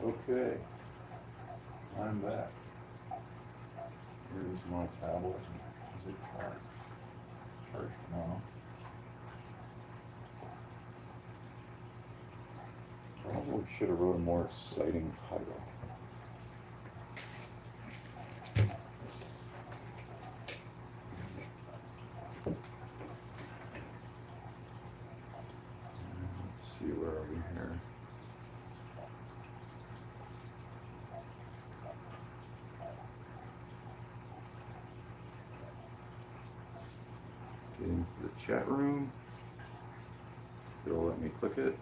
Okay, I'm back. Here's my tablet. Is it charged? Charged now. Probably should have wrote a more exciting title. Let's see, where are we here? Getting to the chat room. It'll let me click it.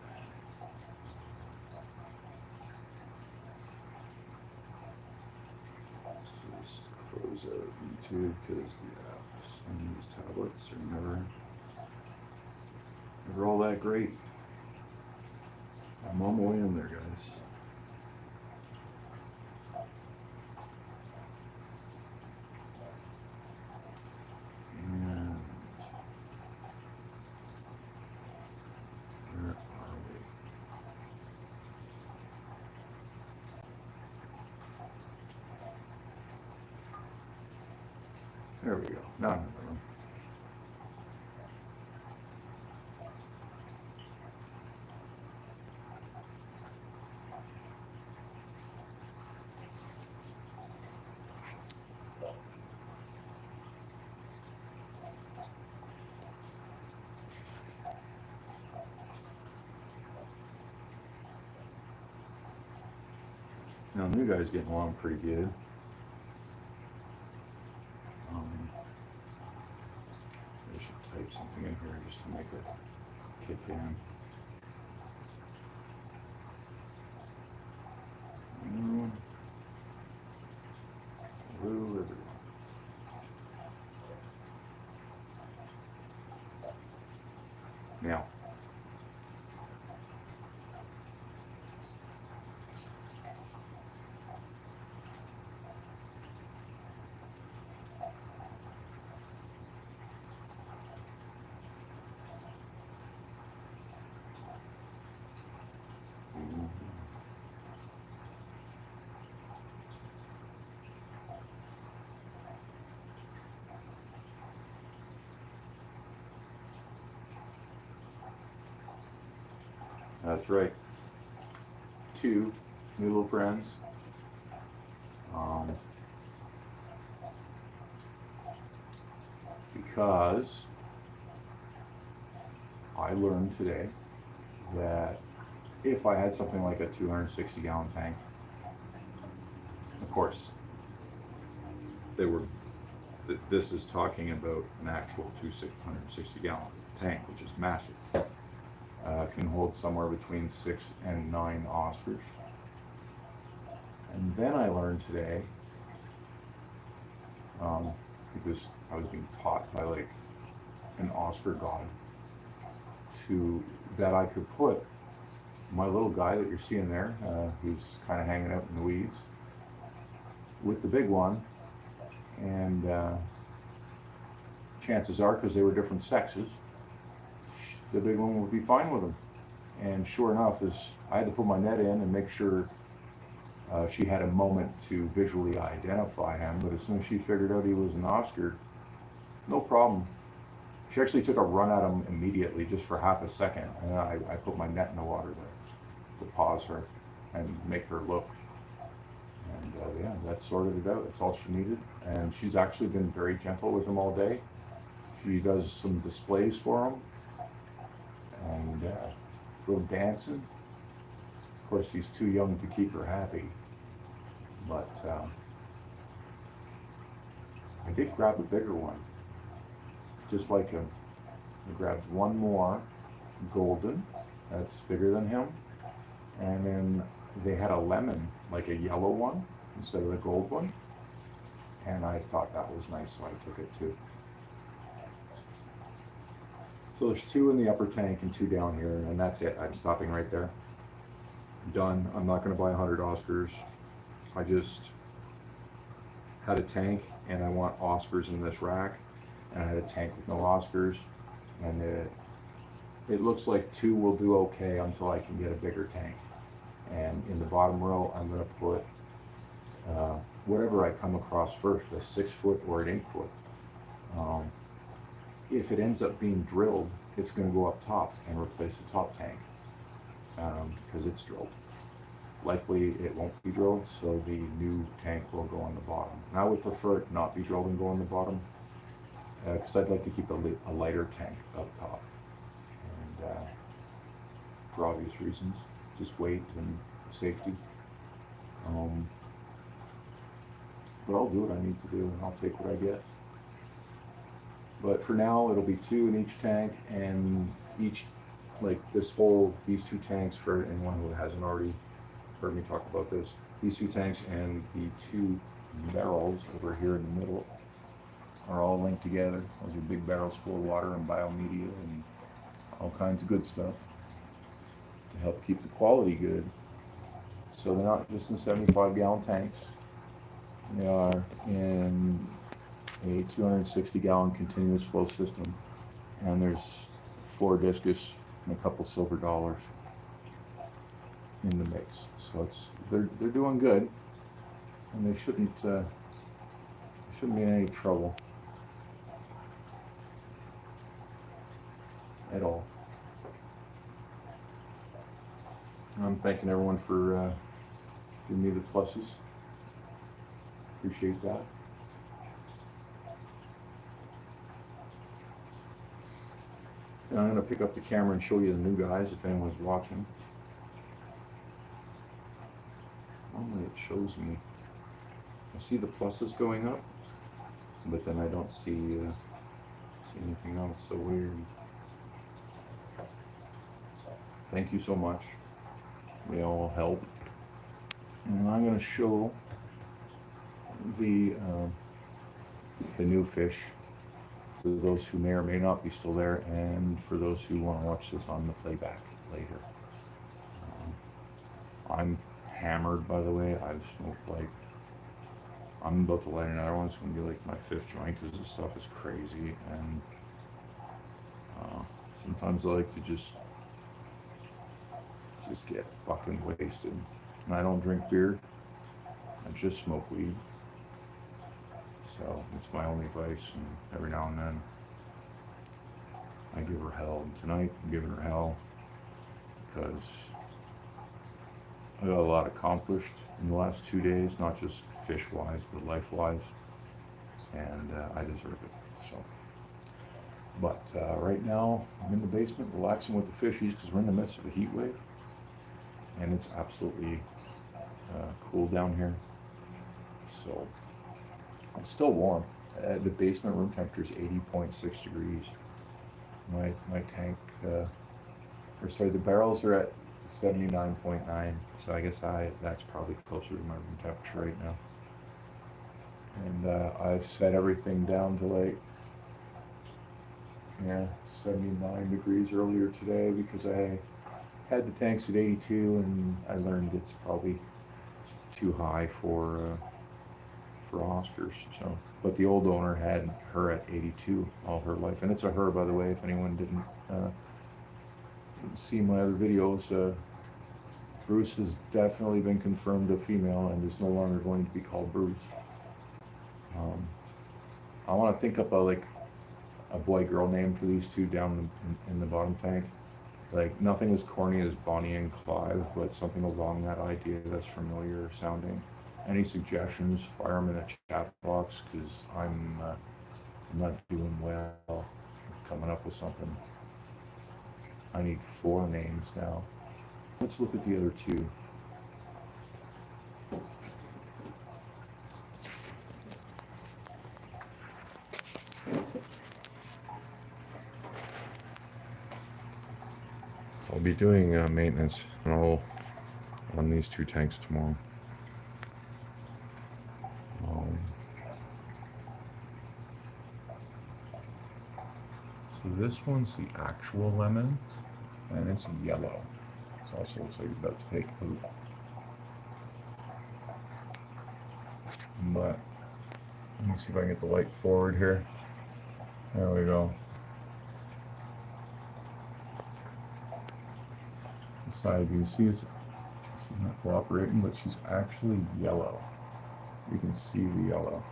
Just close out YouTube because the apps on these tablets are never all that great. I'm on my way in there, guys. And where are we? There we go. Now I'm in the room. Now, the new guy's getting along pretty good. I should type something in here just to make it kick in. Hello, everyone. Now, That's right. 2 new little friends. Because I learned today that if I had something like a 260 gallon tank, of course, this is talking about an actual 260 gallon tank, which is massive. Can hold somewhere between 6 and 9 Oscars. And then I learned today, because I was being taught by like an Oscar god, that I could put my little guy that you're seeing there, who's kind of hanging out in the weeds, with the big one, and chances are, because they were different sexes, the big one would be fine with him. And sure enough, I had to put my net in and make sure she had a moment to visually identify him, but as soon as she figured out he was an Oscar, no problem. She actually took a run at him immediately, just for half a second, and then I put my net in the water to pause her and make her look. And yeah, that sorted it out. That's all she needed. And she's actually been very gentle with him all day. She does some displays for him, and a little dancing. Of course, he's too young to keep her happy, but I did grab a bigger one, just like him. I grabbed one more golden, that's bigger than him, and then they had a lemon, like a yellow one, instead of the gold one, and I thought that was nice, so I took it too. So there's 2 in the upper tank and 2 down here, and that's it. I'm stopping right there. Done. I'm not going to buy 100 Oscars. I just had a tank, and I want Oscars in this rack, and I had a tank with no Oscars, and it looks like 2 will do okay until I can get a bigger tank. And in the bottom row, I'm going to put whatever I come across first, a 6-foot or an 8-foot. If it ends up being drilled, it's going to go up top and replace the top tank, because it's drilled. Likely it won't be drilled, so the new tank will go on the bottom. And I would prefer it not be drilled and go on the bottom, because I'd like to keep a lighter tank up top, and for obvious reasons, just weight and safety. But I'll do what I need to do, and I'll take what I get. But for now, it'll be 2 in each tank, and these 2 tanks, for anyone who hasn't already heard me talk about this, these 2 tanks and the 2 barrels over here in the middle are all linked together. Those are big barrels full of water and biomedia and all kinds of good stuff to help keep the quality good. So they're not just in 75-gallon tanks. They are in a 260-gallon continuous flow system, and there's 4 discus and a couple silver dollars in the mix. So they're doing good, and they shouldn't be in any trouble at all. I'm thanking everyone for giving me the pluses. Appreciate that. And I'm going to pick up the camera and show you the new guys if anyone's watching. Normally it shows me, I see the pluses going up, but then I don't see anything else, so weird. Thank you so much. They all help. And I'm going to show the new fish, for those who may or may not be still there, and for those who want to watch this on the playback later. I'm hammered, by the way. I've smoked I'm about to light another one. It's going to be like my 5th joint, because this stuff is crazy, and sometimes I like to just get fucking wasted. And I don't drink beer, I just smoke weed. So it's my only vice, and every now and then I give her hell. And tonight I'm giving her hell because I got a lot accomplished in the last 2 days, not just fish-wise, but life-wise, and I deserve it. So, but right now, I'm in the basement relaxing with the fishies because we're in the midst of a heat wave, and it's absolutely cool down here. So, it's still warm. The basement room temperature is 80.6 degrees. My tank, the barrels are at 79.9, so I guess that's probably closer to my room temperature right now. And I've set everything down to like 79 degrees earlier today because I had the tanks at 82, and I learned it's probably too high for Oscars. So, but the old owner had her at 82 all her life, and it's a her, by the way. If anyone didn't see my other videos, Bruce has definitely been confirmed a female and is no longer going to be called Bruce. I want to think up a boy-girl name for these two down in the bottom tank. Like nothing as corny as Bonnie and Clyde, but something along that idea that's familiar sounding. Any suggestions, fire them in a chat box, because I'm not doing well coming up with something. I need 4 names now. Let's look at the other 2. I'll be doing maintenance on these 2 tanks tomorrow. So this one's the actual lemon, and it's yellow. It also looks like it's about to take poop. But let me see if I can get the light forward here. There we go. The side, you see, she's not cooperating, but she's actually yellow. You can see the yellow.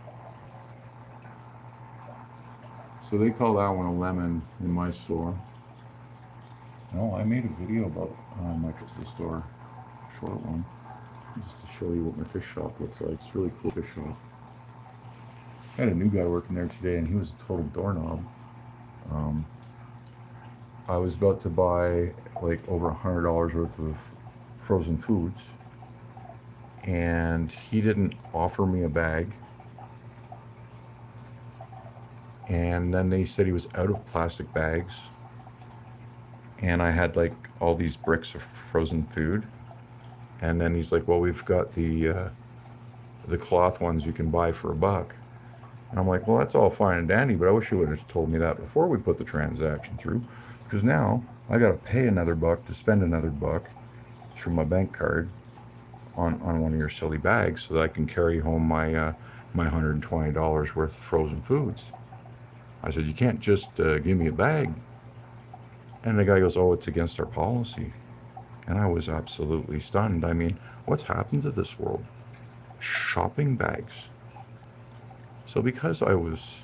So they call that one a lemon in my store. No, I made a video about my trip to the store, short one, just to show you what my fish shop looks like. It's a really cool fish shop. I had a new guy working there today, and he was a total doorknob. I was about to buy like over $100 worth of frozen foods, and he didn't offer me a bag. And then they said he was out of plastic bags, and I had like all these bricks of frozen food. And then he's like, well, we've got the cloth ones you can buy for $1. And I'm like, well, that's all fine and dandy, but I wish you would have told me that before we put the transaction through, because now I got to pay another $1 to spend another $1 through my bank card on one of your silly bags so that I can carry home my $120 worth of frozen foods. I said, you can't just give me a bag. And the guy goes, oh, it's against our policy. And I was absolutely stunned. I mean, what's happened to this world? Shopping bags. So because I was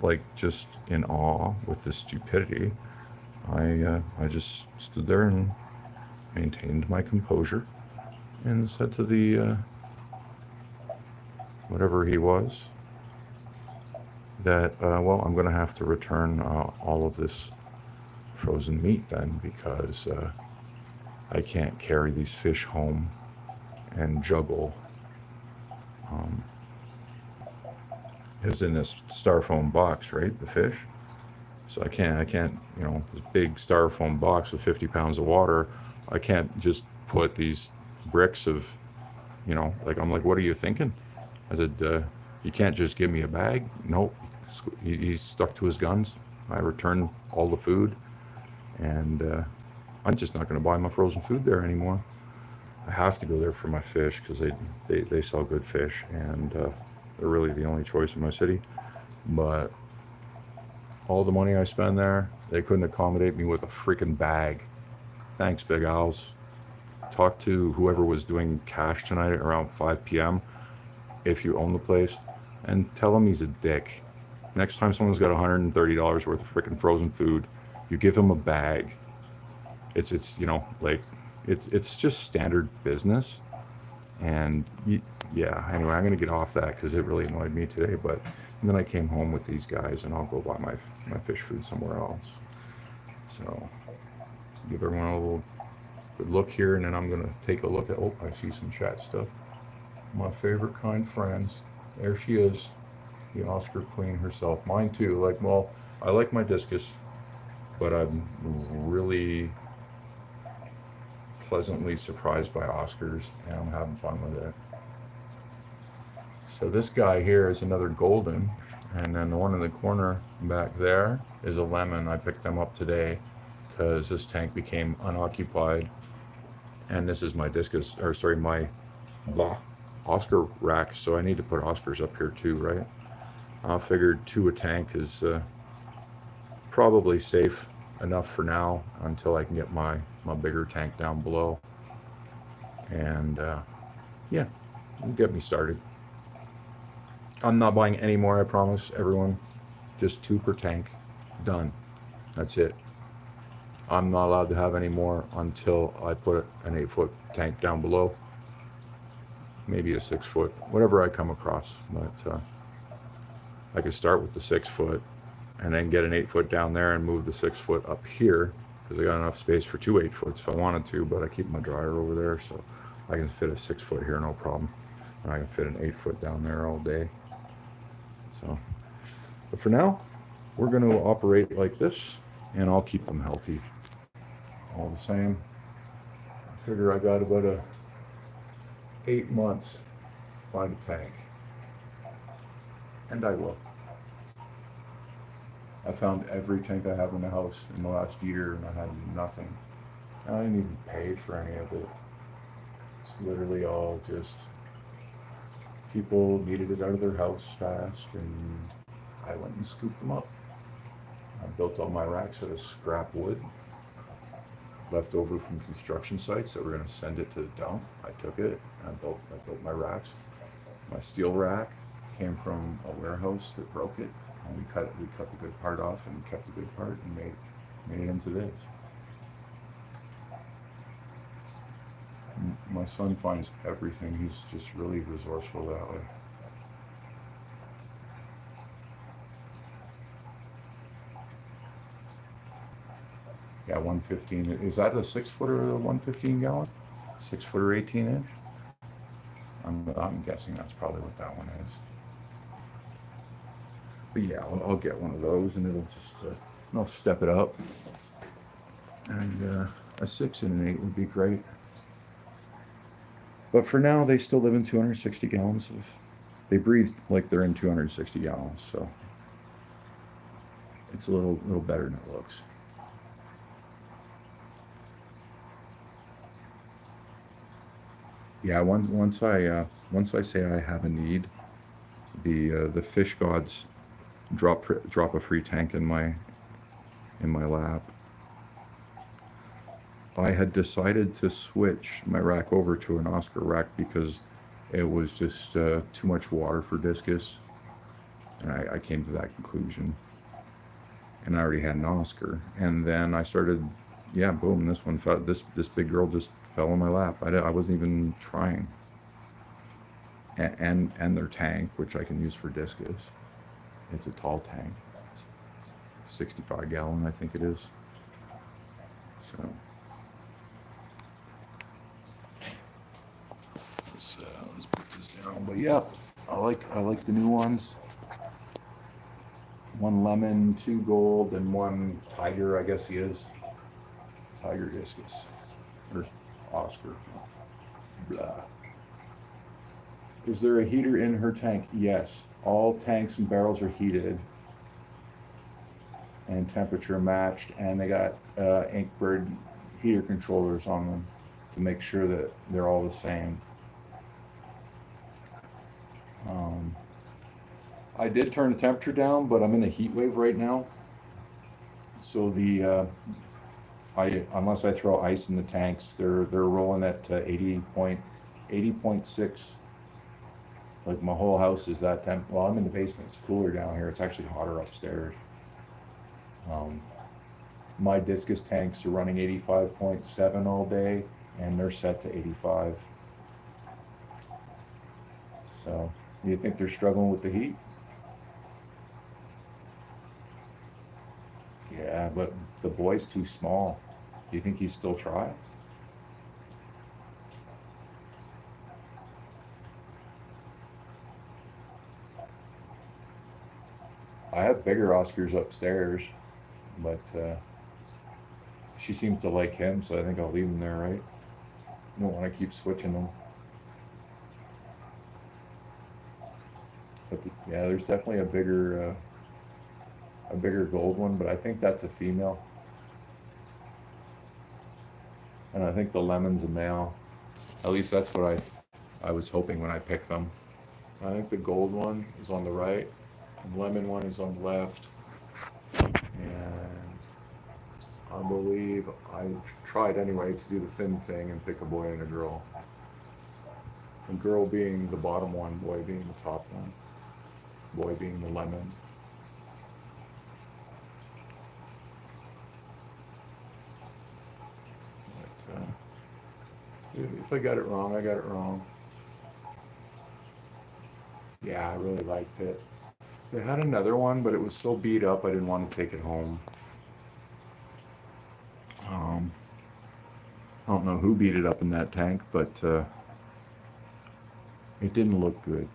like just in awe with this stupidity, I just stood there and maintained my composure and said to the whatever he was, that, well, I'm going to have to return all of this frozen meat then, because I can't carry these fish home and juggle. It was in this styrofoam box, right, the fish? So I can't, this big styrofoam box with 50 pounds of water, I can't just put these bricks of, I'm like, what are you thinking? I said, you can't just give me a bag? Nope. He's stuck to his guns. I returned all the food, and I'm just not going to buy my frozen food there anymore. I have to go there for my fish because they sell good fish, and they're really the only choice in my city. But all the money I spend there, they couldn't accommodate me with a freaking bag. Thanks, Big Owls. Talk to whoever was doing cash tonight at around 5 p.m. if you own the place, and tell him he's a dick. Next time someone's got $130 worth of freaking frozen food, you give him a bag. It's like it's just standard business. And yeah, anyway, I'm gonna get off that because it really annoyed me today. But and then I came home with these guys, and I'll go buy my fish food somewhere else. So give everyone a little good look here, and then I'm gonna take a look at. Oh, I see some chat stuff. My favorite kind friends. There she is, the Oscar Queen herself. Mine too. Like, well, I like my discus, but I'm really pleasantly surprised by Oscars, and I'm having fun with it. So this guy here is another golden, and then the one in the corner back there is a lemon. I picked them up today because this tank became unoccupied, and this is my discus, or sorry, my Oscar rack. So I need to put Oscars up here too, right? I figured 2 a tank is probably safe enough for now until I can get my bigger tank down below. And yeah, get me started. I'm not buying any more, I promise everyone. Just 2 per tank. Done. That's it. I'm not allowed to have any more until I put an 8-foot tank down below. Maybe a 6-foot, whatever I come across. But I could start with the 6-foot and then get an 8-foot down there and move the 6-foot up here because I got enough space for 2 8-foots if I wanted to, but I keep my dryer over there, so I can fit a 6-foot here, no problem. And I can fit an 8-foot down there all day. So, but for now, we're going to operate like this, and I'll keep them healthy. All the same, I figure I got about 8 months to find a tank, and I will. I found every tank I have in the house in the last year, and I had nothing. I didn't even pay for any of it. It's literally all just people needed it out of their house fast, and I went and scooped them up. I built all my racks out of scrap wood, left over from construction sites that were going to send it to the dump. I took it, I built my racks. My steel rack came from a warehouse that broke it, and we cut the good part off and kept the good part and made it into this. My son finds everything. He's just really resourceful that way. Yeah, 115. Is that a 6-foot or a 115 gallon? 6-foot or 18-inch? I'm guessing that's probably what that one is. But yeah, I'll get one of those, and it'll just I'll step it up. And a 6 and an 8 would be great. But for now, they still live in 260 gallons of. They breathe like they're in 260 gallons, so it's a little better than it looks. Yeah, once I say I have a need, the fish gods drop a free tank in my lap. I had decided to switch my rack over to an Oscar rack because it was just too much water for discus, and I came to that conclusion. And I already had an Oscar, and then I started, yeah, boom, this one fell. This big girl just fell in my lap. I wasn't even trying. And their tank, which I can use for discus. It's a tall tank, 65 gallon, I think it is. So. Let's put this down. But yeah, I like the new ones. 1 lemon, 2 gold, and 1 tiger. I guess he is tiger discus or Oscar. Blah. Is there a heater in her tank? Yes. All tanks and barrels are heated and temperature matched, and they got Inkbird heater controllers on them to make sure that they're all the same. I did turn the temperature down, but I'm in a heat wave right now. So unless I throw ice in the tanks, they're rolling at 80.6. Like my whole house is that temp. Well, I'm in the basement. It's cooler down here. It's actually hotter upstairs. My discus tanks are running 85.7 all day, and they're set to 85. So, do you think they're struggling with the heat? Yeah, but the boy's too small. Do you think he'd still try? I have bigger Oscars upstairs, but she seems to like him, so I think I'll leave him there, right? I don't want to keep switching them. But yeah, there's definitely a bigger gold one, but I think that's a female, and I think the lemon's a male. At least that's what I was hoping when I picked them. I think the gold one is on the right, and the lemon one is on the left, and I believe I tried anyway to do the fin thing and pick a boy and a girl. A girl being the bottom one, boy being the top one, boy being the lemon. But, if I got it wrong, I got it wrong. Yeah, I really liked it. They had another one, but it was so beat up I didn't want to take it home. Um, I don't know who beat it up in that tank, but it didn't look good.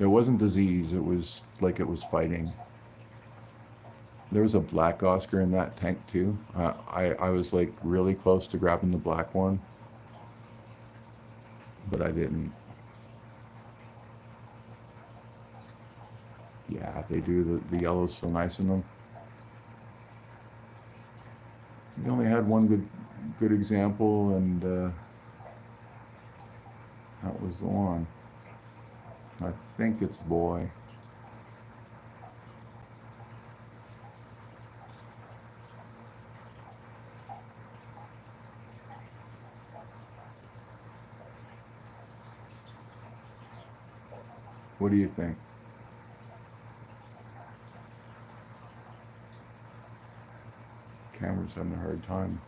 It wasn't disease, it was like it was fighting. There was a black Oscar in that tank too. I was like really close to grabbing the black one, but I didn't. Yeah, they do. The yellow's so nice in them. We only had one good example, and that was the one. I think it's boy. What do you think? Camera's having a hard time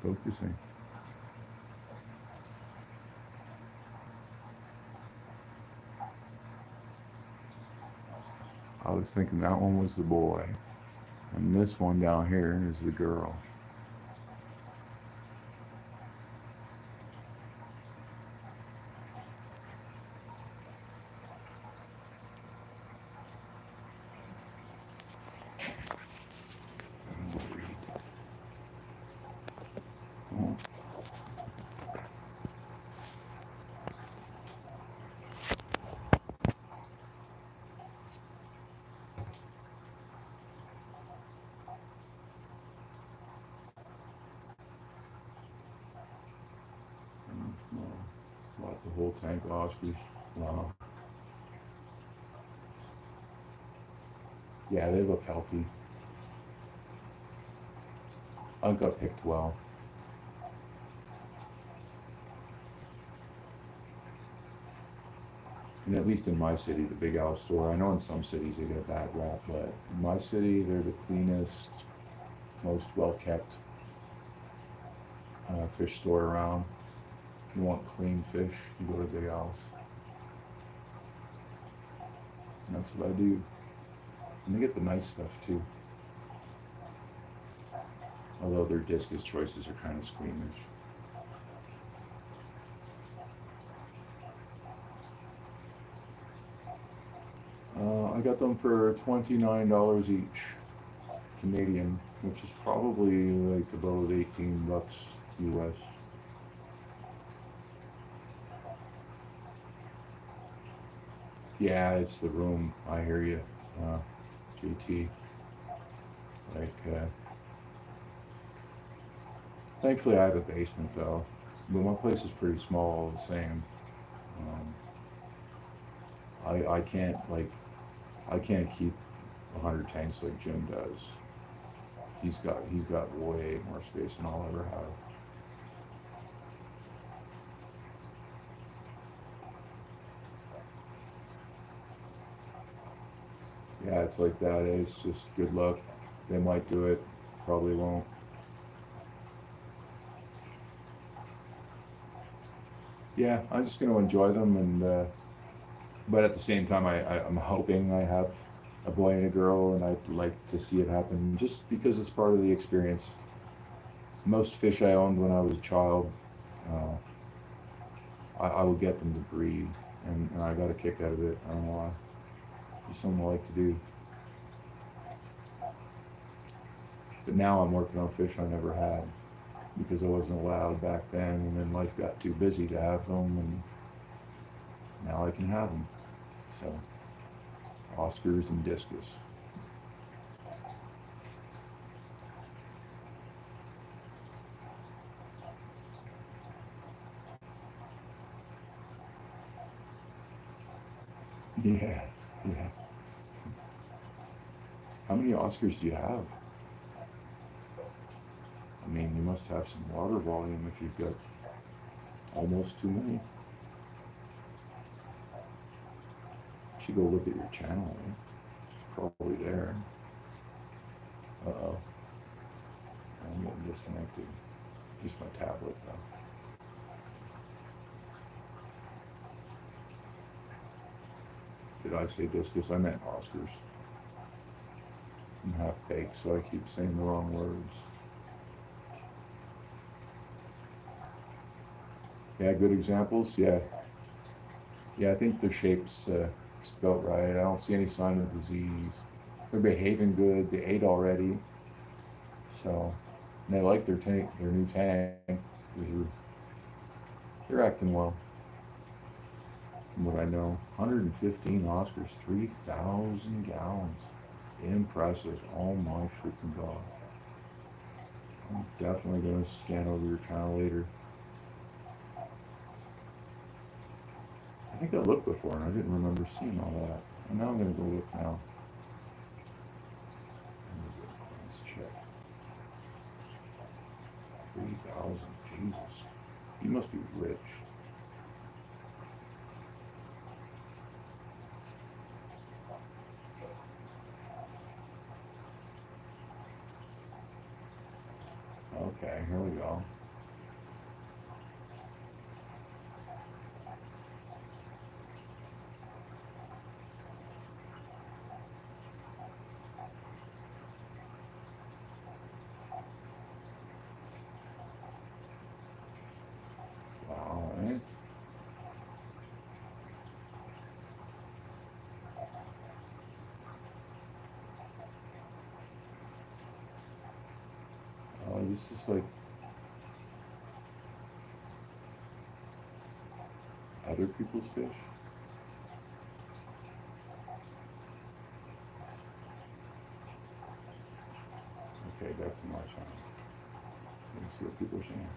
focusing. I was thinking that one was the boy, and this one down here is the girl. Oh, bought the whole tank of Oscars. Wow. Yeah, they look healthy. Uncle picked well. And at least in my city, the Big Al store, I know in some cities they get a bad rap, but in my city, they're the cleanest, most well-kept fish store around. If you want clean fish, you go to Big Al's. And that's what I do. And they get the nice stuff too. Although their discus choices are kind of squeamish. I got them for $29 each, Canadian, which is probably like about $18 US. Yeah, it's the room. I hear you, JT. Like, thankfully I have a basement though, but my place is pretty small all the same. Um, I can't like I can't keep 100 tanks like Jim does. He's got way more space than I'll ever have. Yeah, it's like that. It's just good luck. They might do it, probably won't. yeah, I'm just going to enjoy them, and but at the same time, I'm hoping I have a boy and a girl, and I'd like to see it happen just because it's part of the experience. Most fish I owned when I was a child, uh, I would get them to breed, and I got a kick out of it. I don't know why. Just something I like to do. But now I'm working on fish I never had because I wasn't allowed back then, and then life got too busy to have them, and now I can have them. So, Oscars and discus. Yeah, yeah. How many Oscars do you have? I mean, you must have some water volume if you've got almost too many. You should go look at your channel. Eh? Probably there. Uh-oh. I'm getting disconnected. Just my tablet, though. Did I say discus? I meant Oscars. I'm half baked, so I keep saying the wrong words. Yeah, good examples. Yeah, yeah. I think their shape's spelt right. I don't see any sign of disease. They're behaving good. They ate already, so and they like their tank, their new tank. They're acting well, from what I know. 115 Oscars, 3,000 gallons. Impressive. Oh my freaking god. I'm definitely gonna scan over your channel later. I think I looked before and I didn't remember seeing all that. And now I'm gonna go look now. What is it? Let's check. 3,000. Jesus. You must be rich. Okay, here we go. Wow, eh? Oh, this is like other people's fish. Okay, back to my channel. Let me see what people are saying.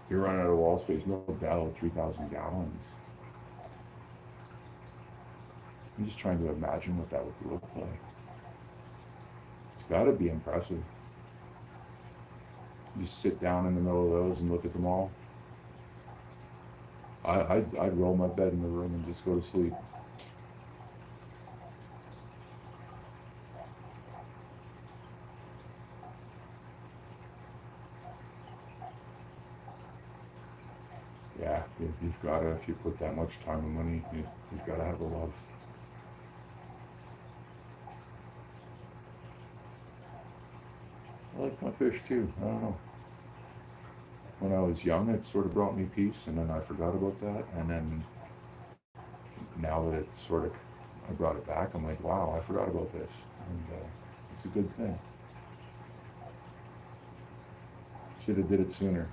You're running out of wall space, no doubt. 3,000 gallons. I'm just trying to imagine what that would look like. It's got to be impressive. You just sit down in the middle of those and look at them all. I'd roll my bed in the room and just go to sleep. Yeah, you've got to, if you put that much time and money, you've got to have a love. I like my fish too. I don't know. When I was young, it sort of brought me peace, and then I forgot about that. And then now that it's sort of, I brought it back, I'm like, wow, I forgot about this. And it's a good thing. Should have did it sooner.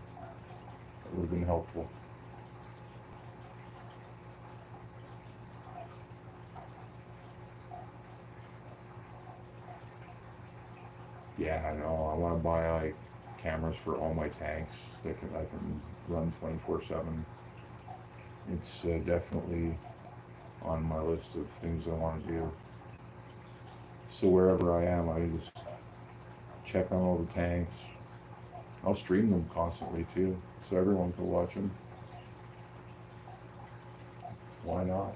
It would have been helpful. Yeah, I know. I want to buy like cameras for all my tanks that I can run 24/7. It's definitely on my list of things I want to do. So wherever I am, I just check on all the tanks. I'll stream them constantly too, so everyone can watch them. Why not?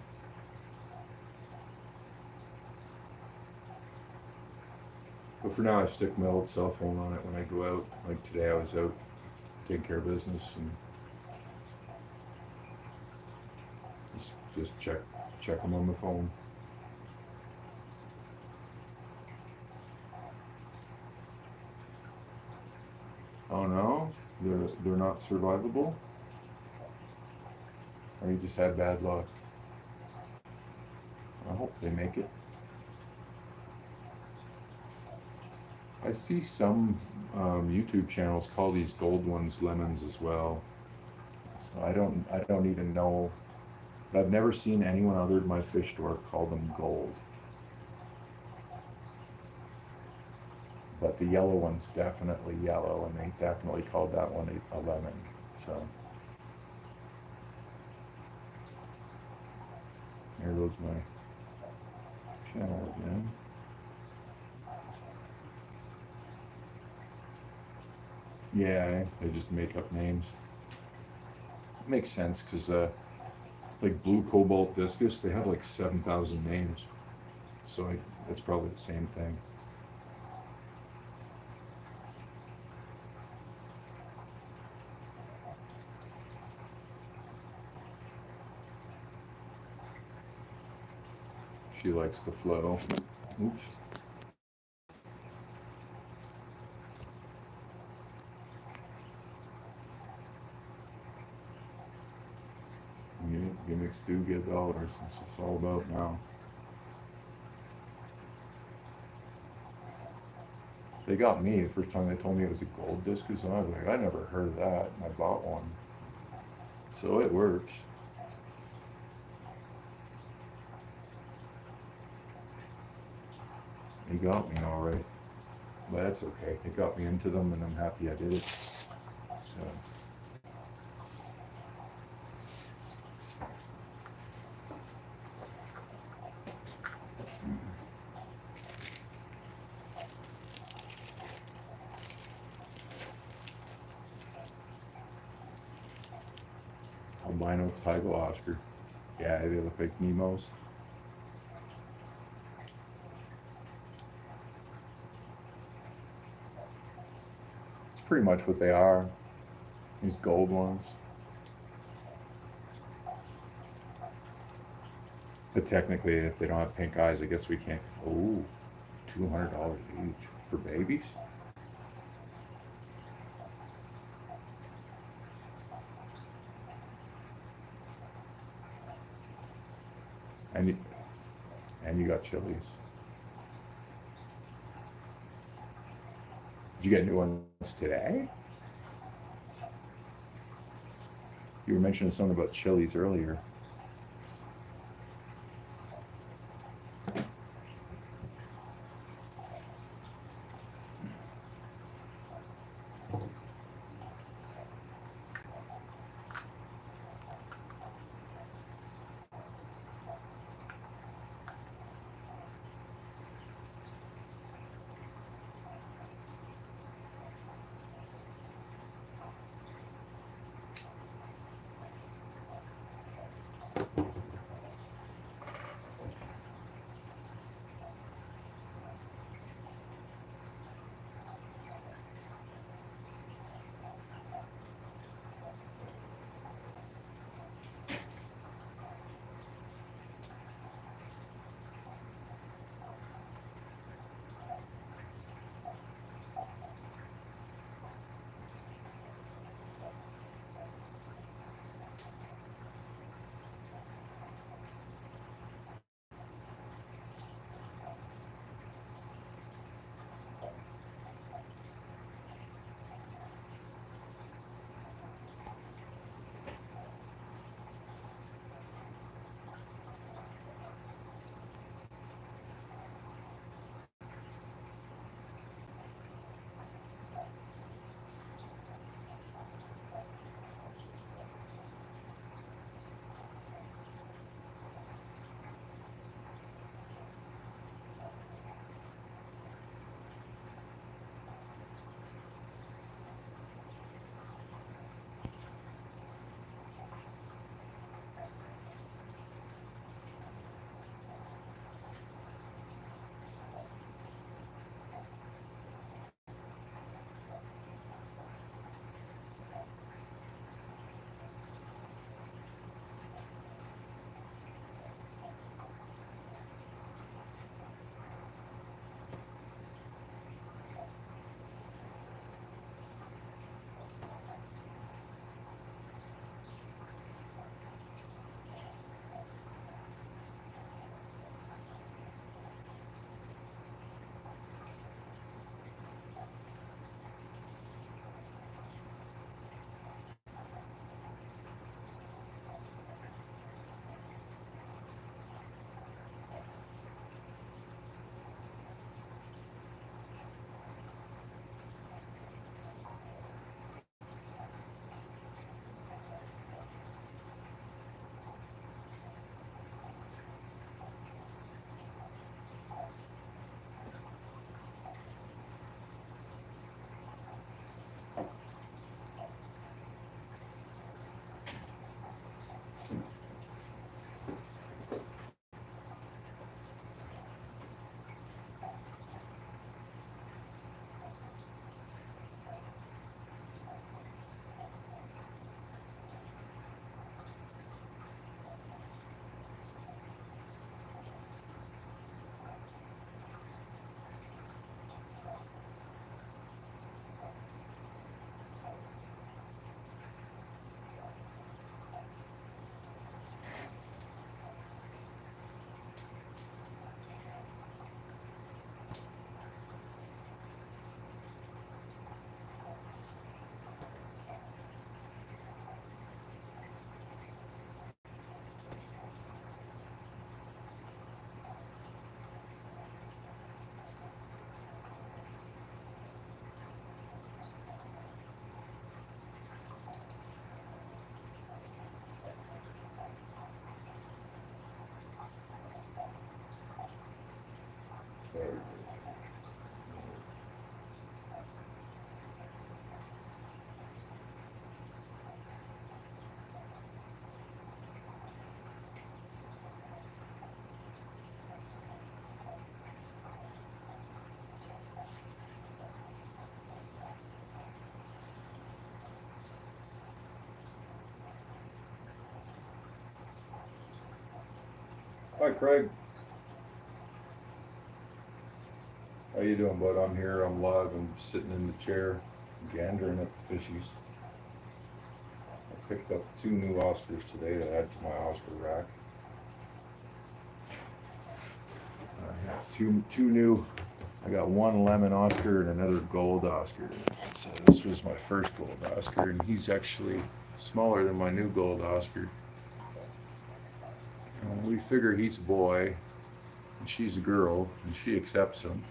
But for now, I stick my old cell phone on it when I go out. Like today, I was out taking care of business, and just check them on the phone. Oh no, they're not survivable. Or you just had bad luck. I hope they make it. I see some YouTube channels call these gold ones lemons as well. So I don't even know. I've never seen anyone other than my fish store call them gold. But the yellow one's definitely yellow, and they definitely called that one a lemon. So there goes my channel again. Yeah, they just make up names. Makes sense because like blue cobalt discus, they have like 7,000 names. So it's probably the same thing. She likes the flow. Oops. Gimmicks do get dollars. That's what it's all about now. They got me the first time they told me it was a gold discus, and I was like, I never heard of that, and I bought one. So it works. He got me all right, but that's okay. It got me into them, and I'm happy I did it. So. Albino Tiger Oscar. Yeah, they look like Nemos. It's pretty much what they are. These gold ones. But technically, if they don't have pink eyes, I guess we can't. Oh, $200 each for babies? And you got chilies. Did you get new ones today? You were mentioning something about chilies earlier. Hi, Craig. How you doing, bud? I'm here. I'm live. I'm sitting in the chair, gandering at the fishies. I picked up 2 new Oscars today to add to my Oscar rack. I got two new. I got 1 lemon Oscar and another gold Oscar. So this was my first gold Oscar, and he's actually smaller than my new gold Oscar. And we figure he's a boy, and she's a girl, and she accepts him.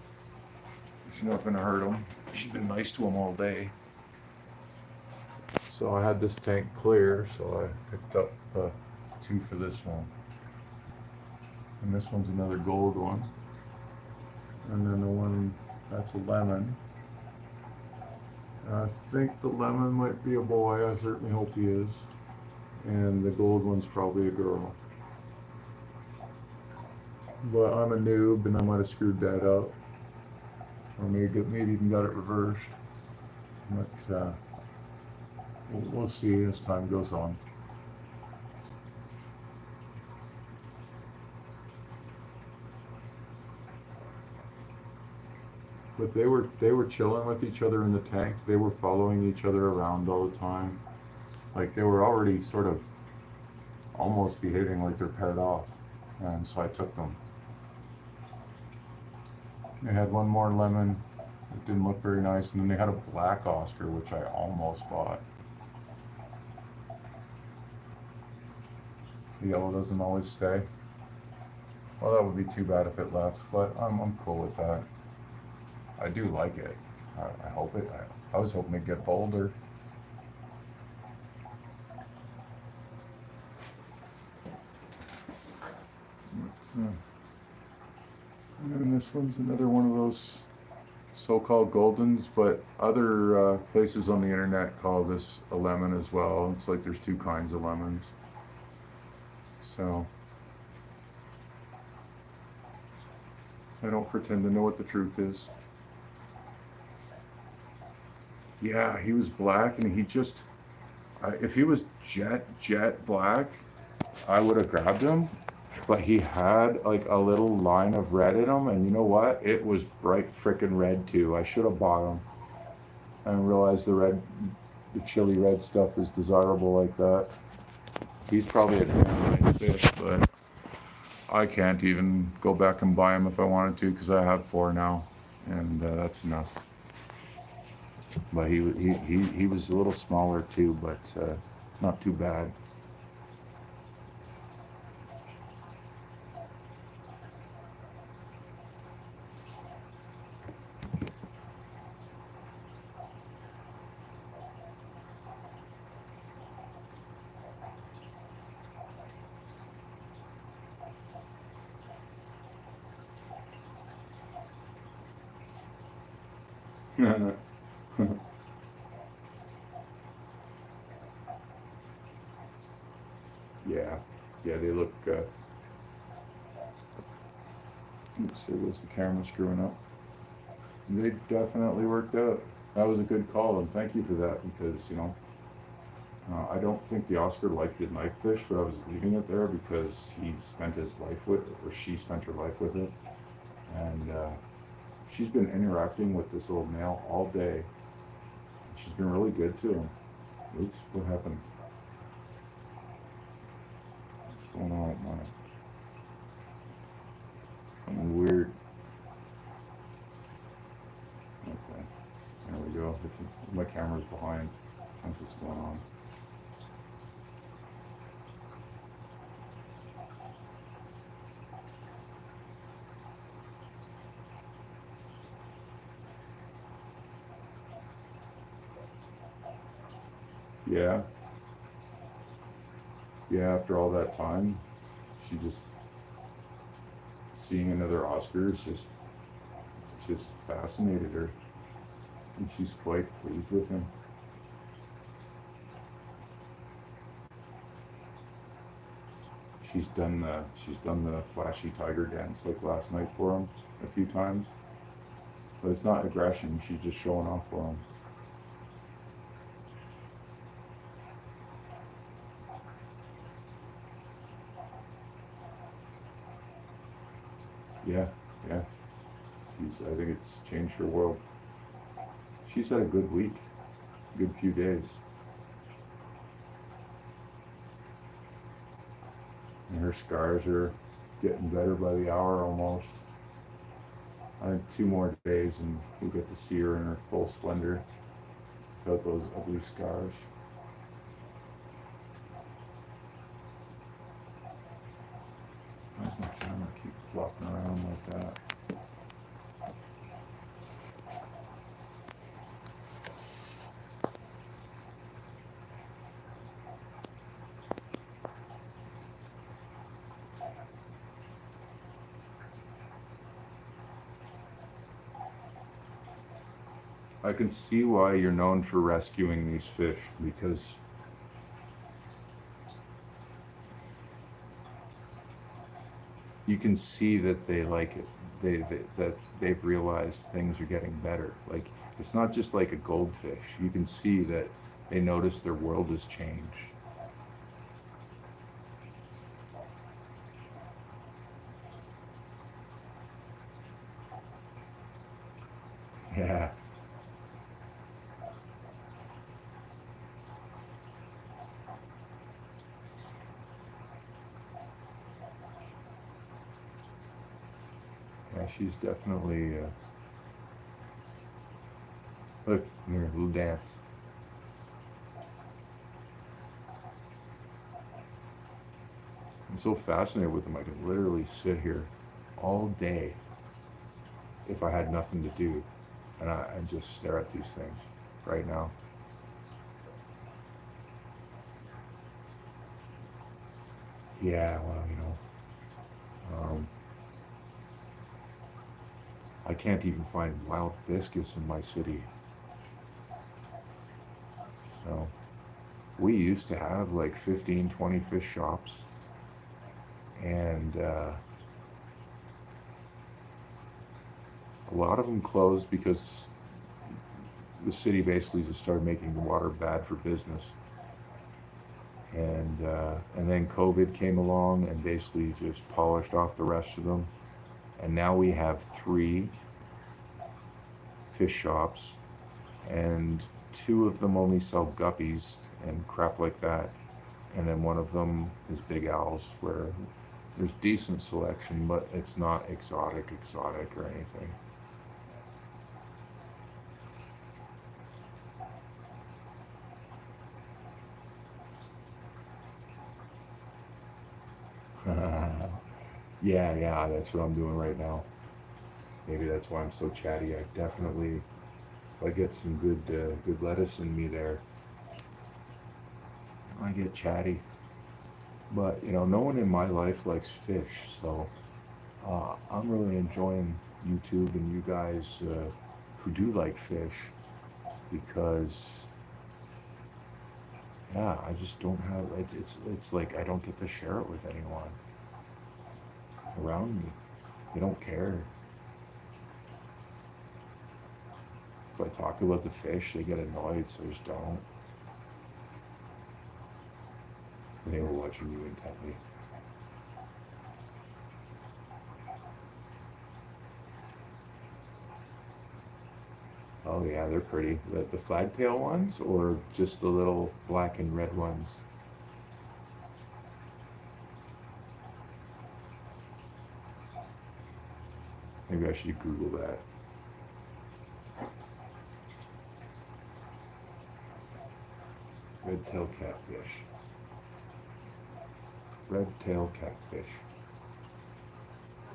She's not gonna hurt him. She's been nice to him all day. So I had this tank clear, so I picked up 2 for this one. And this one's another gold one. And then the one, that's a lemon. I think the lemon might be a boy. I certainly hope he is. And the gold one's probably a girl. But I'm a noob and I might have screwed that up. Or maybe even got it reversed. But we'll see as time goes on. But they were chilling with each other in the tank. They were following each other around all the time. Like they were already sort of almost behaving like they're paired off. And so I took them. They had 1 more lemon. It didn't look very nice. And then they had a black Oscar, which I almost bought. The yellow doesn't always stay. Well, that would be too bad if it left, but I'm cool with that. I do like it. I hope it. I was hoping it'd get bolder. And then this one's another one of those so-called goldens, but other places on the internet call this a lemon as well. It's like there's 2 kinds of lemons. So I don't pretend to know what the truth is. Yeah, he was black, and he just, if he was jet black, I would have grabbed him. But he had like a little line of red in him, and you know what? It was bright frickin' red too. I should have bought him. And realized the chili red stuff is desirable like that. He's probably a damn nice fish, but I can't even go back and buy him if I wanted to because I have 4 now, and that's enough. But he was a little smaller too, but not too bad. Yeah, they look. Oops, there goes the camera screwing up. They definitely worked out. That was a good call, and thank you for that because I don't think the Oscar liked the knife fish, but I was leaving it there because he spent his life with it, or she spent her life with it, and she's been interacting with this little male all day. She's been really good to him. Oops, what happened? What's going on with mine? Something weird. Okay, there we go. My camera's behind. That's what's going on. Yeah, after all that time, she just seeing another Oscar is just fascinated her, and she's quite pleased with him. She's done the flashy tiger dance like last night for him a few times, but it's not aggression. She's just showing off for him. Yeah, yeah. I think it's changed her world. She's had a good week, good few days. And her scars are getting better by the hour almost. I think 2 more days and we'll get to see her in her full splendor without those ugly scars. Why does my camera keep flopping around like that? I can see why you're known for rescuing these fish, because you can see that they like it. That they've realized things are getting better. Like, it's not just like a goldfish. You can see that they notice their world has changed. Yeah. Yeah, she's definitely look here, little dance. I'm so fascinated with them. I could literally sit here all day if I had nothing to do, and just stare at these things right now. Yeah, well, I can't even find wild viscus in my city. So we used to have like 15, 20 fish shops, and a lot of them closed because the city basically just started making the water bad for business. And then COVID came along and basically just polished off the rest of them. And now we have 3 fish shops, and 2 of them only sell guppies and crap like that. And then one of them is big owls, where there's decent selection, but it's not exotic or anything. Yeah, yeah, that's what I'm doing right now. Maybe that's why I'm so chatty. I definitely, if I get some good lettuce in me there, I get chatty. But no one in my life likes fish, so I'm really enjoying YouTube and you guys who do like fish, because yeah, I just don't have it's like I don't get to share it with anyone around me. They don't care. If I talk about the fish, they get annoyed, so I just don't. They were watching you intently. Oh yeah, they're pretty. The flagtail ones, or just the little black and red ones? Maybe I should Google that. Red-tailed catfish. Red-tailed catfish.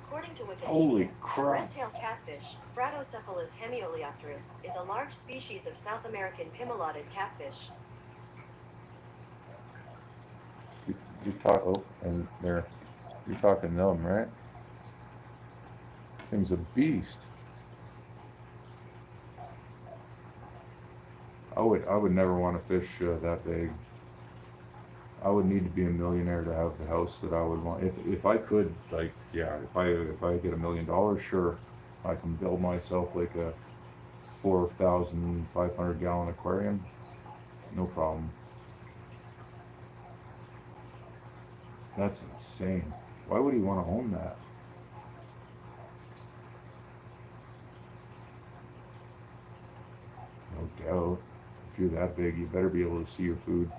According to Holy Wikipedia, the crap! red-tailed catfish, Bradocephalus hemioleopterus, is a large species of South American pimelotid catfish. You talk. Oh, and they're you're talking them, right? Thing's a beast. I would never want to fish that big. I would need to be a millionaire to have the house that I would want. If I could, like, yeah, if I get $1 million, sure, I can build myself like a 4,500 gallon aquarium. No problem. That's insane. Why would he want to own that? doubt. If you're that big, you better be able to see your food.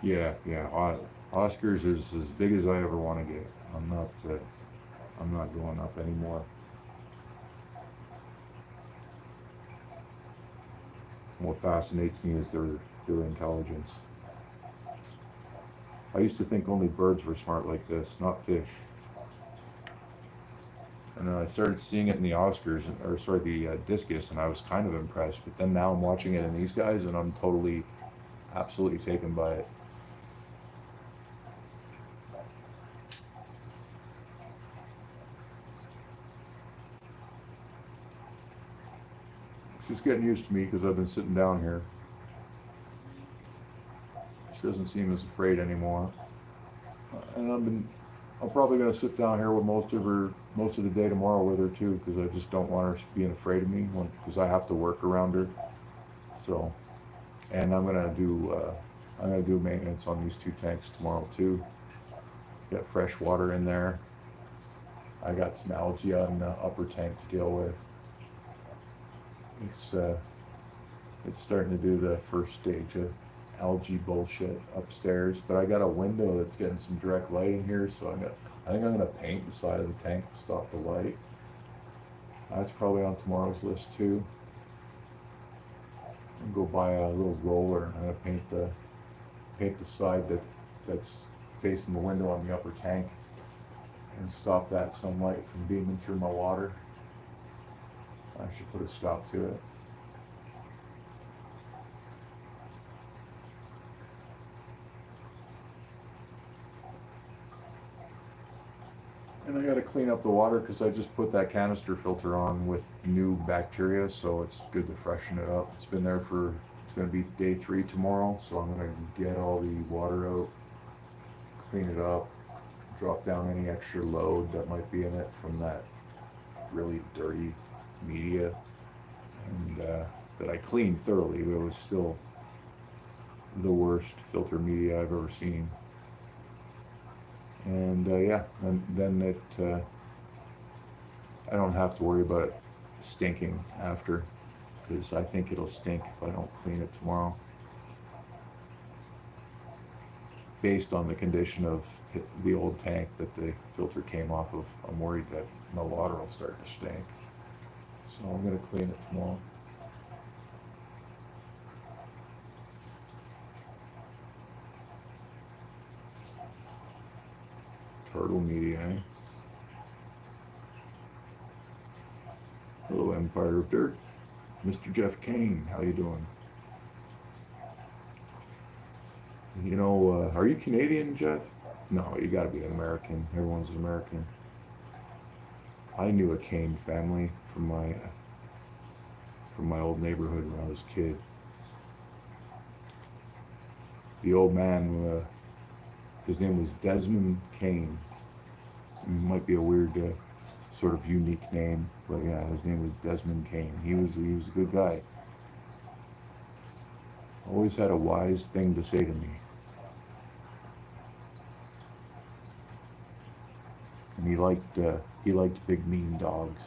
Yeah, yeah. Oscars is as big as I ever want to get. I'm not going up anymore. What fascinates me is their intelligence. I used to think only birds were smart like this, not fish. And then I started seeing it in the Oscars, or sorry, the discus, and I was kind of impressed. But then now I'm watching it in these guys, and I'm totally, absolutely taken by it. She's getting used to me because I've been sitting down here. She doesn't seem as afraid anymore. And I'm probably gonna sit down here with most of the day tomorrow with her too, because I just don't want her being afraid of me, because I have to work around her. So, and I'm gonna do maintenance on these 2 tanks tomorrow too. Get fresh water in there. I got some algae on the upper tank to deal with. It's uh, it's starting to do the first stage of algae bullshit upstairs, but I got a window that's getting some direct light in here, so I think I'm gonna paint the side of the tank to stop the light. That's probably on tomorrow's list too. And go buy a little roller and I'm gonna paint the side that's facing the window on the upper tank and stop that sunlight from beaming through my water. I should put a stop to it. And I gotta clean up the water because I just put that canister filter on with new bacteria, so it's good to freshen it up. It's gonna be day 3 tomorrow, so I'm gonna get all the water out, clean it up, drop down any extra load that might be in it from that really dirty media, and that I cleaned thoroughly, but it was still the worst filter media I've ever seen. And yeah, and then I don't have to worry about it stinking after, because I think it'll stink if I don't clean it tomorrow. Based on the condition of the old tank that the filter came off of, I'm worried that my water will start to stink. So I'm gonna clean it tomorrow. Turtle media, eh? Hello, Empire of Dirt. Mr. Jeff Kane, how you doing? You know, are you Canadian, Jeff? No, you gotta be an American. Everyone's an American. I knew a Kane family from my old neighborhood when I was a kid. The old man, his name was Desmond Kane. It might be a weird, sort of unique name, but yeah, his name was Desmond Kane. He was a good guy. Always had a wise thing to say to me. And he liked big mean dogs.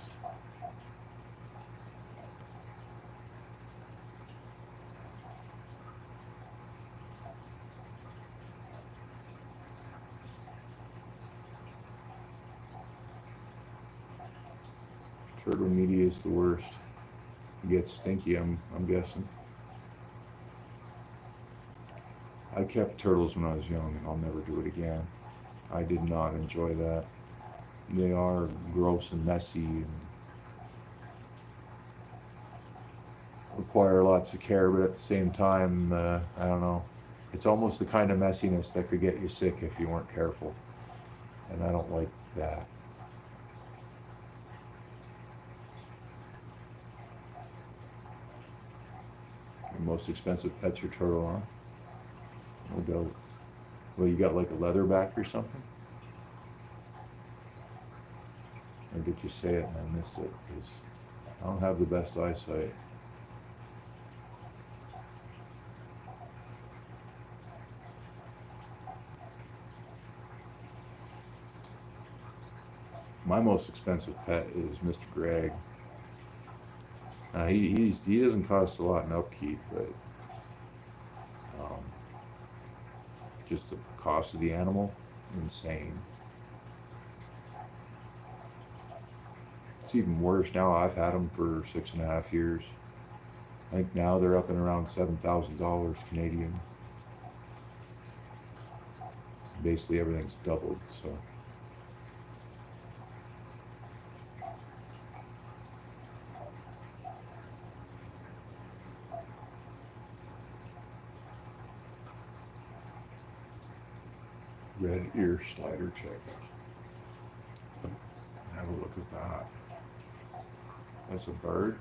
Turtle media is the worst. It gets stinky, I'm guessing. I kept turtles when I was young, and I'll never do it again. I did not enjoy that. They are gross and messy and require lots of care, but at the same time, I don't know. It's almost the kind of messiness that could get you sick if you weren't careful. And I don't like that. Your most expensive pet's your turtle, huh? No doubt. Well, you got like a leatherback or something? Or did you say it and I missed it? Because I don't have the best eyesight. My most expensive pet is Mr. Greg. He doesn't cost a lot in upkeep, but um, just the cost of the animal, insane. It's even worse now. I've had them for 6.5 years. I think now they're up and around $7,000 Canadian. Basically everything's doubled. So red ear slider check. Have a look at that. That's a bird.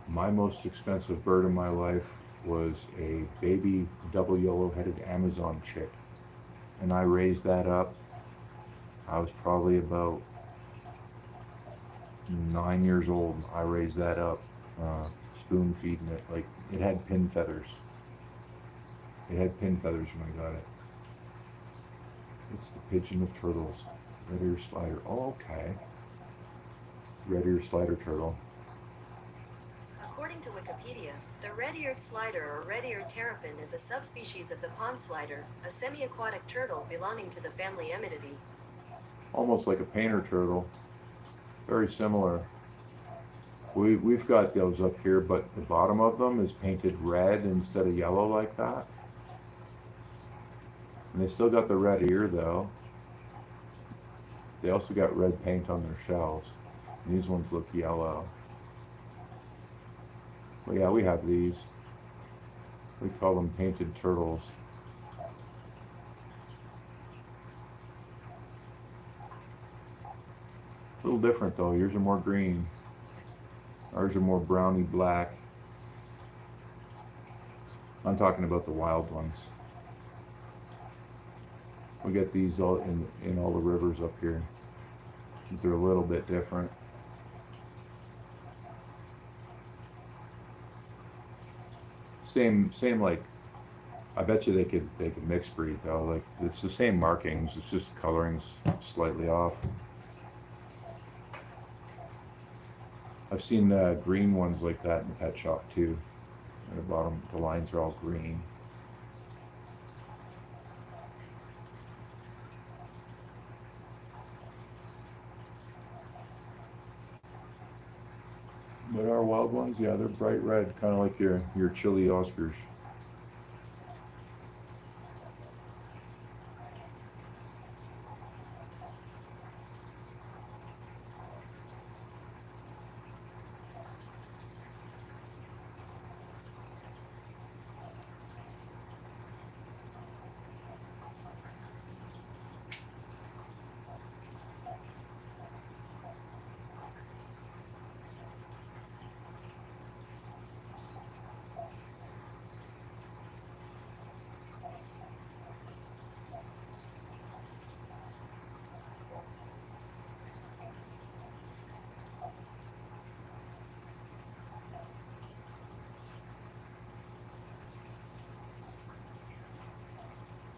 My most expensive bird in my life was a baby double yellow-headed Amazon chick. And I raised that up. I was probably about 9 years old. I raised that up, spoon feeding it. Like, it had pin feathers. It had pin feathers when I got it. It's the pigeon of turtles. Red ear slider. Oh, okay. Red ear slider turtle. According to Wikipedia, the red-eared slider or red-eared terrapin is a subspecies of the pond slider, a semi-aquatic turtle belonging to the family Emididae. Almost like a painter turtle. Very similar. We've got those up here, but the bottom of them is painted red instead of yellow like that. And they still got the red ear though. They also got red paint on their shells. And these ones look yellow. Well, yeah, we have these. We call them painted turtles. A little different though. Yours are more green. Ours are more browny black. I'm talking about the wild ones. We get these all in all the rivers up here. They're a little bit different. Same like, I bet you they could mix breed though. Like, it's the same markings, it's just coloring's slightly off. I've seen green ones like that in the pet shop too. At the bottom, the lines are all green. But our wild ones, yeah, they're bright red, kind of like your chili Oscars.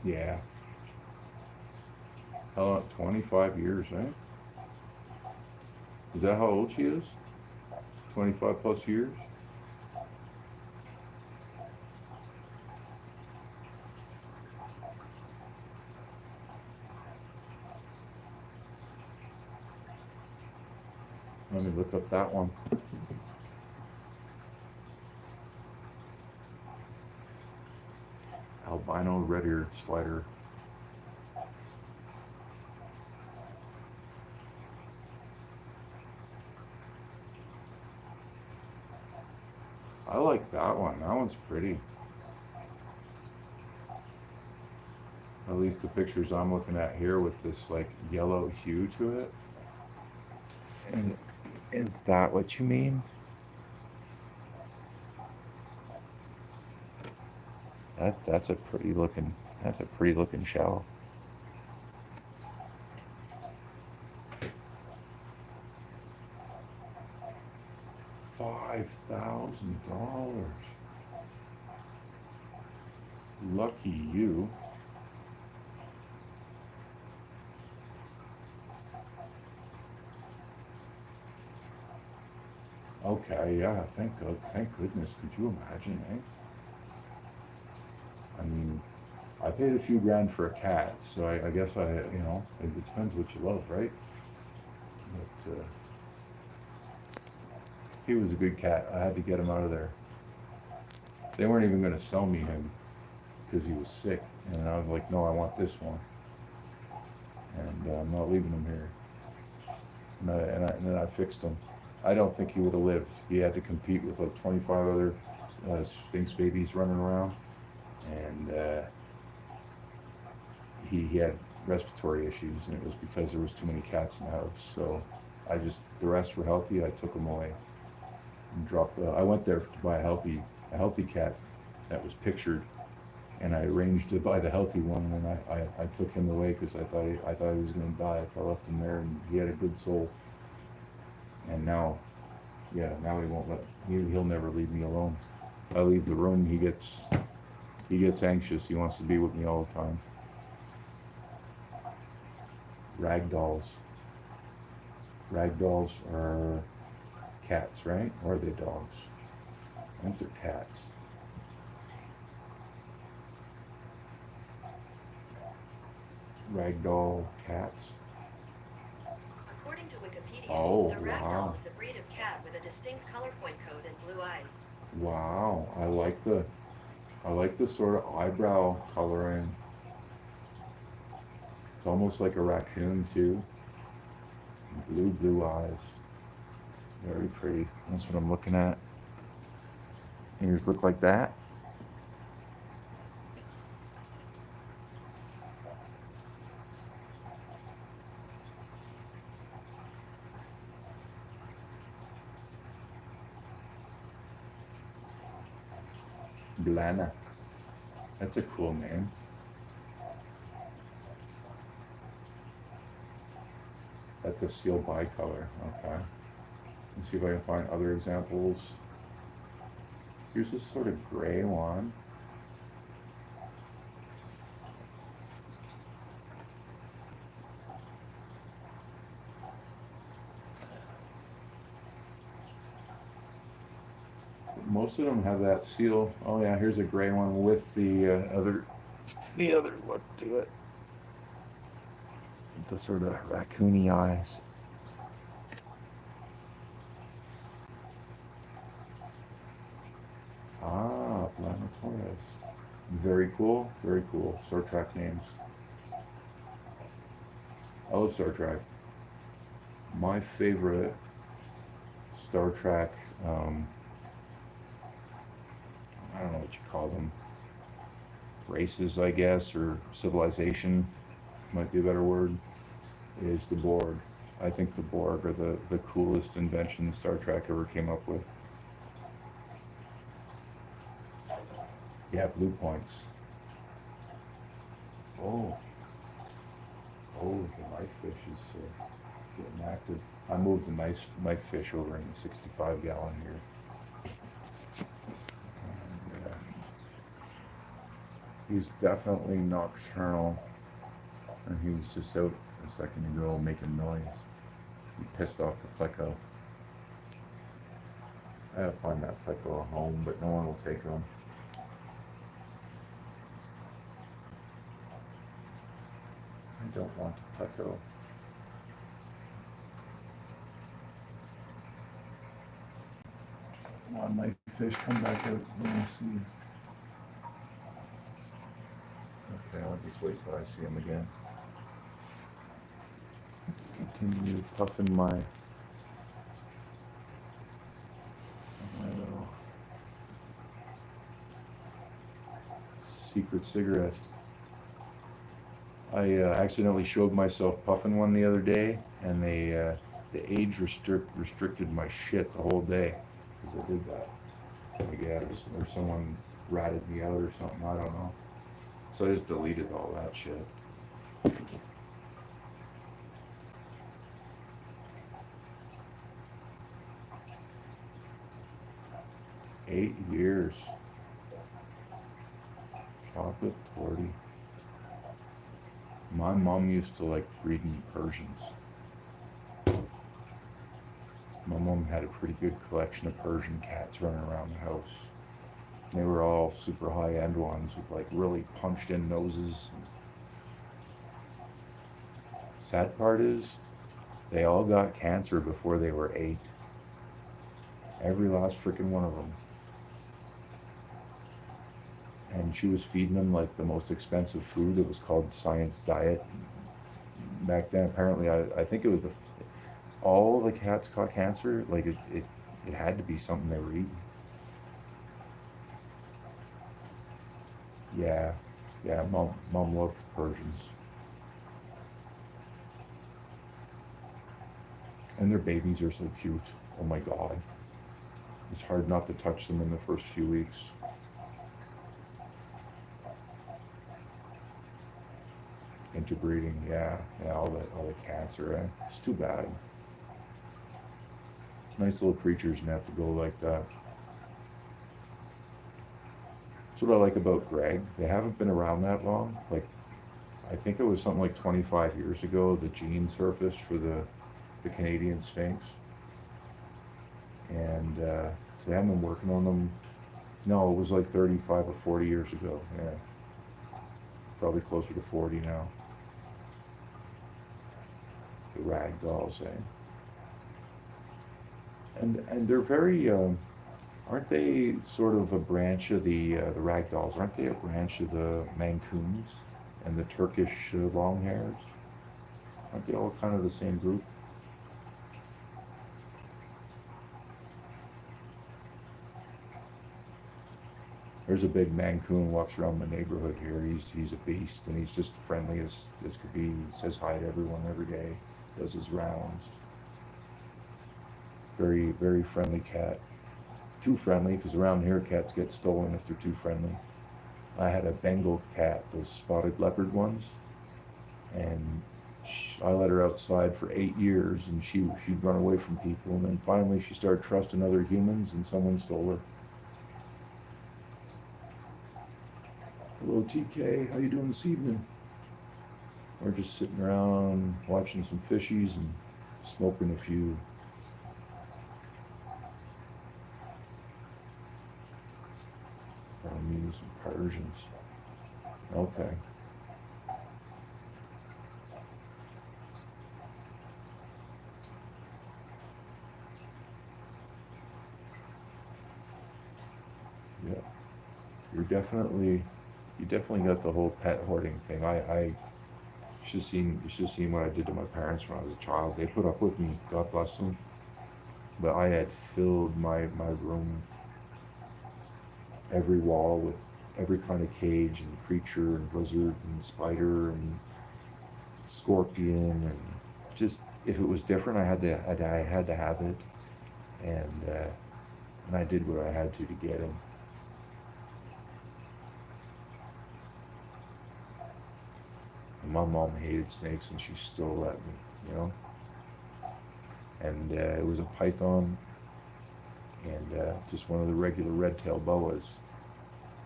Yeah. How long? 25 years, right? Is that how old she is? 25 plus years? Let me look up that one. Albino red ear slider. I like that one. That one's pretty. At least the pictures I'm looking at here with this like yellow hue to it. And is that what you mean? That's a pretty looking shell. $5,000. Lucky you. Okay, yeah, thank goodness. Could you imagine, eh? I mean, I paid a few grand for a cat, so I guess it depends what you love, right? But he was a good cat. I had to get him out of there. They weren't even going to sell me him because he was sick, and I was like, no, I want this one, and I'm not leaving him here. And then I fixed him. I don't think he would have lived. He had to compete with like 25 other Sphinx babies running around, and he had respiratory issues, and it was because there was too many cats in the house. So the rest were healthy. I took them away and dropped. I went there to buy a healthy cat that was pictured, and I arranged to buy the healthy one, and I took him away because I thought he was going to die if I left him there, and he had a good soul. And now, yeah, now he won't he'll never leave me alone. I leave the room, he gets anxious. He wants to be with me all the time. Ragdolls. Ragdolls are cats, right? Or are they dogs? I think they're cats. Ragdoll cats. According to Wikipedia, Oh, the ragdoll wow. is a breed of cat with a distinct color point code and blue eyes. Wow. I like the sort of eyebrow coloring. It's almost like a raccoon too. Blue eyes. Very pretty. That's what I'm looking at. Ears look like that. Blana. That's a cool name. That's a seal bicolor. Okay. Let's see if I can find other examples. Here's this sort of gray one. Most of them have that seal. Oh yeah, here's a gray one with the other look to it. The sort of raccoony eyes. Ah, Planetoris. Very cool, very cool. Star Trek names. I love Star Trek. My favorite Star Trek, I don't know what you call them, races, I guess, or civilization, might be a better word, is the Borg. I think the Borg are the coolest invention Star Trek ever came up with. Yeah, blue points. Oh, the knife fish is getting active. I moved the knife fish over in the 65 gallon here. And, he's definitely nocturnal, and he was just out a second ago making noise. He pissed off the pleco. I gotta find that pleco a home, but no one will take him. I don't want the pleco. Come on, my fish, come back out. Let me see. Okay, I'll just wait till I see him again. Continue puffing my little secret cigarette. I accidentally showed myself puffing one the other day, and the age restricted my shit the whole day because I did that. I guess, or someone ratted me out or something. I don't know. So I just deleted all that shit. 8 years. Chocolate torty. My mom used to like reading Persians. My mom had a pretty good collection of Persian cats running around the house. They were all super high-end ones with like really punched-in noses. Sad part is, they all got cancer before they were 8. Every last freaking one of them. And she was feeding them like the most expensive food. It was called Science Diet. Back then, apparently, I think it was all the cats caught cancer. Like it had to be something they were eating. Yeah, yeah. Mom loved Persians, and their babies are so cute. Oh my God, it's hard not to touch them in the first few weeks. Interbreeding, yeah, yeah. All the cancer. It's too bad. Nice little creatures and have to go like that. That's what I like about Greg. They haven't been around that long. Like, I think it was something like 25 years ago, the gene surfaced for the Canadian Sphinx. And so they haven't been working on them. No, it was like 35 or 40 years ago. Yeah, probably closer to 40 now. The rag dolls, eh? And they're very, aren't they sort of a branch of the rag dolls? Aren't they a branch of the Mancoons and the Turkish long hairs? Aren't they all kind of the same group? There's a big Mancoon walks around the neighborhood here. He's a beast, and he's just friendly as could be. He says hi to everyone every day. Does his rounds. Very very friendly cat. Too friendly because around here cats get stolen if they're too friendly. I had a Bengal cat, those spotted leopard ones, and I let her outside for 8 years, and she'd run away from people, and then finally she started trusting other humans, and someone stole her. Hello, TK. How you doing this evening? We're just sitting around watching some fishies and smoking a few. Burmese and Persians. Okay. Yeah. You definitely got the whole pet hoarding thing. I you should have seen what I did to my parents when I was a child. They put up with me, God bless them. But I had filled my room, every wall with every kind of cage and creature and lizard and spider and scorpion, and just if it was different, I had to have it, and and I did what I had to get him. And my mom hated snakes, and she still let me, you know. And it was a python, and just one of the regular red-tailed boas.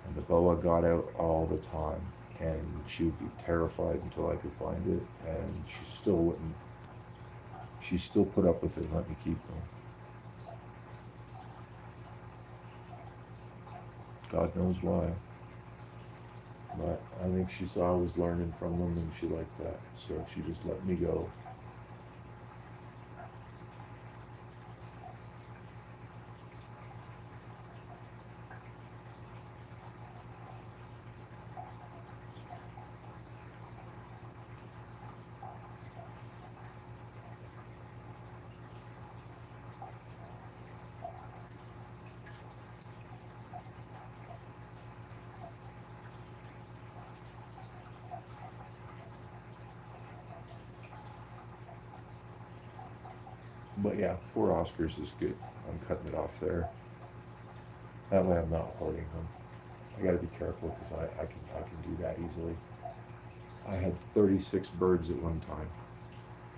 And the boa got out all the time, and she would be terrified until I could find it, and she still wouldn't. She still put up with it and let me keep them. God knows why. But I think she saw I was learning from them, and she liked that, so she just let me go. But yeah, 4 Oscars is good. I'm cutting it off there. That way I'm not hoarding them. I got to be careful because I can do that easily. I had 36 birds at one time.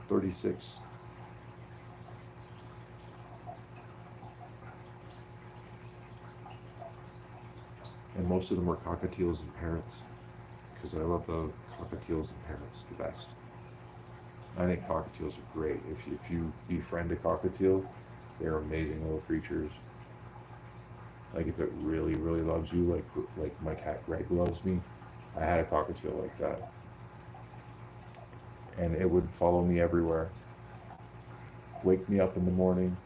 36. And most of them were cockatiels and parrots, because I love the cockatiels and parrots the best. I think cockatiels are great. If you befriend a cockatiel, they're amazing little creatures. Like if it really, really loves you, like my cat Greg loves me, I had a cockatiel like that, and it would follow me everywhere, wake me up in the morning,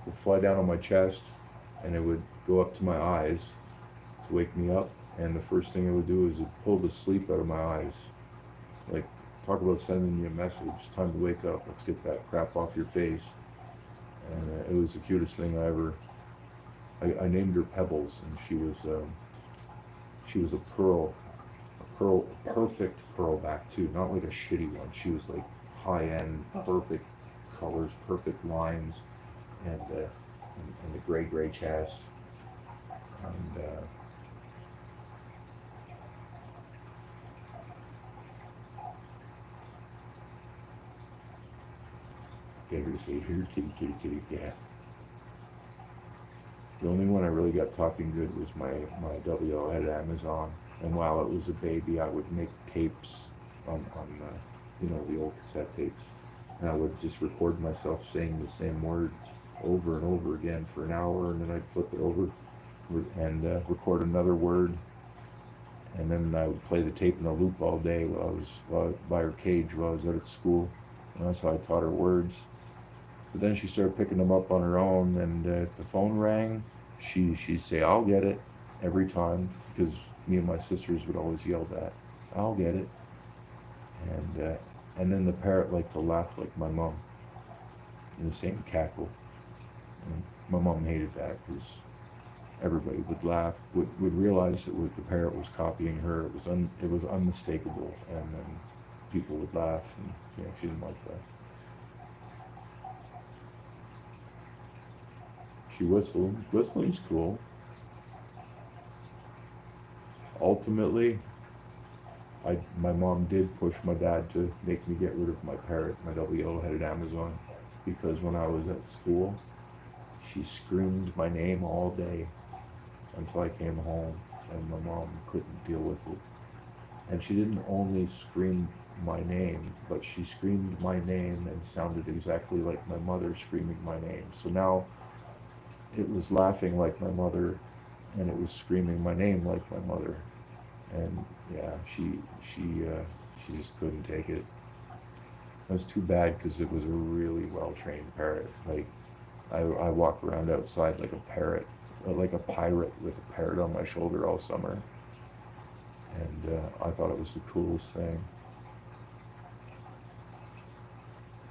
would fly down on my chest, and it would go up to my eyes to wake me up. And the first thing it would do is it pull the sleep out of my eyes. Like, talk about sending you a message. It's time to wake up. Let's get that crap off your face. And it was the cutest thing I ever. I named her Pebbles, and she was a perfect pearlback too. Not like a shitty one. She was like high end, perfect colors, perfect lines, and the gray chest, and get her to say, "Here, kitty, kitty, kitty, yeah." The only one I really got talking good was my WO at Amazon. And while it was a baby, I would make tapes on the old cassette tapes, and I would just record myself saying the same word over and over again for an hour, and then I'd flip it over and record another word, and then I would play the tape in a loop all day while I was by her cage while I was out at school, and that's how I taught her words. But then she started picking them up on her own, and if the phone rang, she'd say, "I'll get it," every time, because me and my sisters would always yell that, "I'll get it." And then the parrot liked to laugh like my mom, in the same cackle. And my mom hated that because everybody would laugh, would realize that the parrot was copying her. It was unmistakable, and then people would laugh, and she didn't like that. She whistled. Whistling's cool. Ultimately, my mom did push my dad to make me get rid of my parrot, my double-yellow-headed Amazon, because when I was at school, she screamed my name all day until I came home, and my mom couldn't deal with it. And she didn't only scream my name, but she screamed my name and sounded exactly like my mother screaming my name. So now it was laughing like my mother, and it was screaming my name like my mother. And yeah, she just couldn't take it. It was too bad because it was a really well trained parrot. Like I walked around outside like a parrot, like a pirate with a parrot on my shoulder all summer, and I thought it was the coolest thing.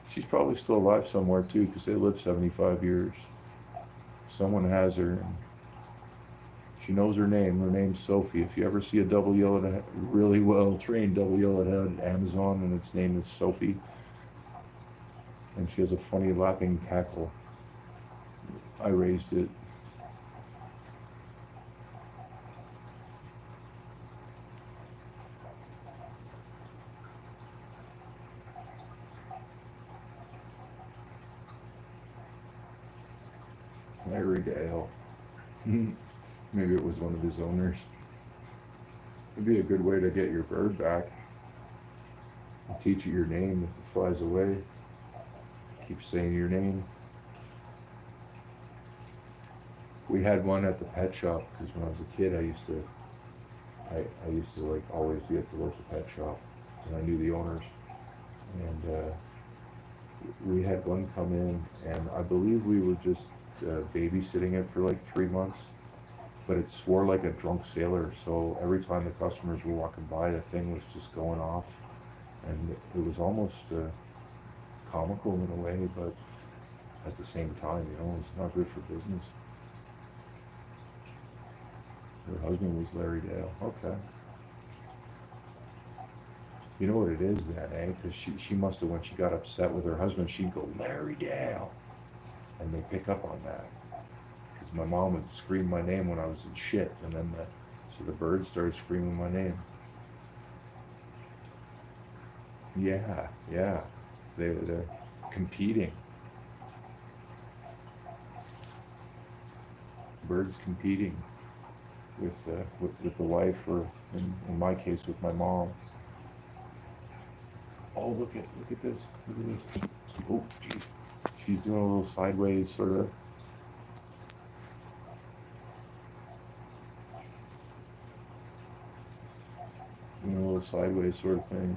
She's probably still alive somewhere too, because they live 75 years. Someone has her. And she knows her name. Her name's Sophie. If you ever see a really well trained double yellow-headed Amazon, and its name is Sophie, and she has a funny laughing cackle, I raised it. Larry Dale. Maybe it was one of his owners. It'd be a good way to get your bird back. Teach it your name if it flies away. Keep saying your name. We had one at the pet shop because when I was a kid, I used to like always be at the local pet shop, and I knew the owners. And we had one come in, and I believe we were just babysitting it for like 3 months. But it swore like a drunk sailor, so every time the customers were walking by, the thing was just going off, and it was almost comical in a way, but at the same time, it's not good for business. Her husband was Larry Dale. Okay. You know what it is then, eh? Because she must have, when she got upset with her husband, she'd go, "Larry Dale," and they pick up on that. Because my mom would scream my name when I was in shit, and then so the birds started screaming my name. Yeah, they're competing. Birds competing with the wife, or in my case with my mom. Oh, look at this. Look at this. Oh, geez. She's doing a little sideways sort of. Doing a little sideways sort of thing.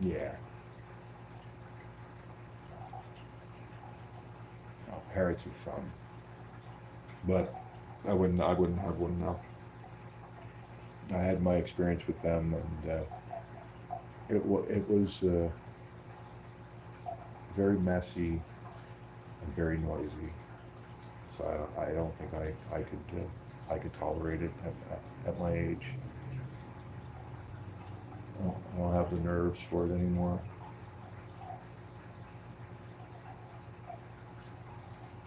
Yeah. Oh, parrots are fun. But I wouldn't have one now. I had my experience with them, and it was very messy and very noisy. So I don't think I could tolerate it at my age. I don't have the nerves for it anymore.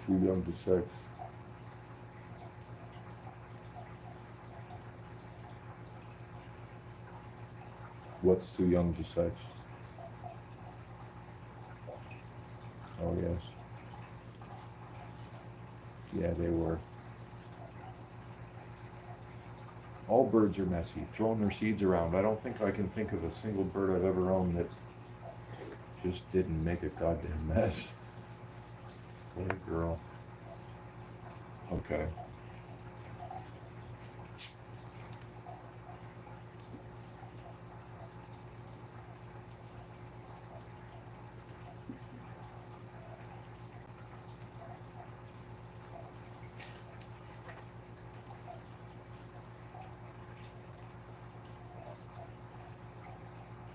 Too young for sex. What's too young to sex? Oh yes. Yeah, they were. All birds are messy, throwing their seeds around. I don't think I can think of a single bird I've ever owned that just didn't make a goddamn mess. Poor girl. Okay.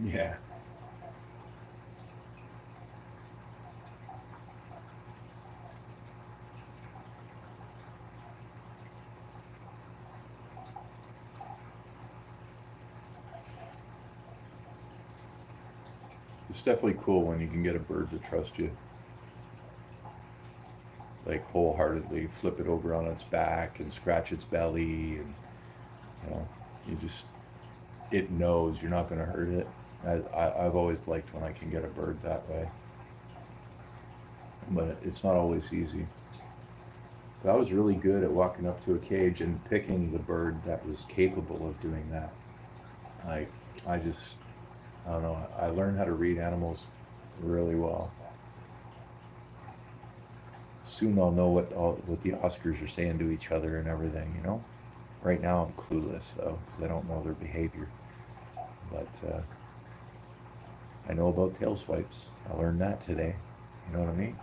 Yeah. It's definitely cool when you can get a bird to trust you, like wholeheartedly, flip it over on its back and scratch its belly, and you know, you just it knows you're not going to hurt it. I've always liked when I can get a bird that way, but it's not always easy. But I was really good at walking up to a cage and picking the bird that was capable of doing that. I, I just, I don't know. I learned how to read animals really well. Soon I'll know what the Oscars are saying to each other and everything. You know. Right now I'm clueless though because I don't know their behavior. But I know about tail swipes. I learned that today. You know what I mean?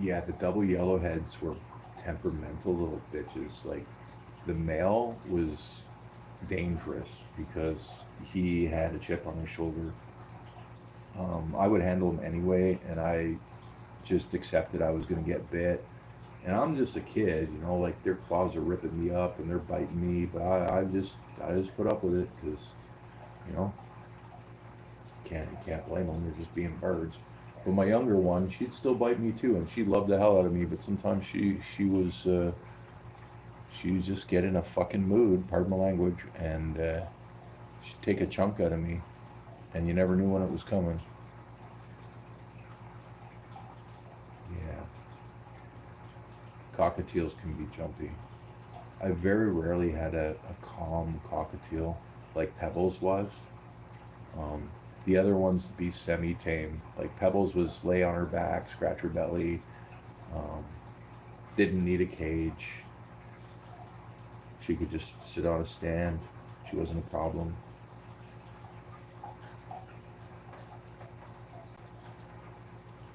Yeah, the double yellowheads were temperamental little bitches. Like the male was dangerous because he had a chip on his shoulder. I would handle him anyway, and I just accepted I was going to get bit. And I'm just a kid, you know, like their claws are ripping me up and they're biting me, but I just put up with it because, you know, you can't blame them. They're just being birds. But my younger one, she'd still bite me too, and she loved the hell out of me. But sometimes she was just getting a fucking mood, pardon my language, and she'd take a chunk out of me, and you never knew when it was coming. Yeah, cockatiels can be jumpy. I very rarely had a calm cockatiel like Pebbles was. Um, the other ones be semi-tame. Like Pebbles was lay on her back, scratch her belly. Um, didn't need a cage. She could just sit on a stand. She wasn't a problem.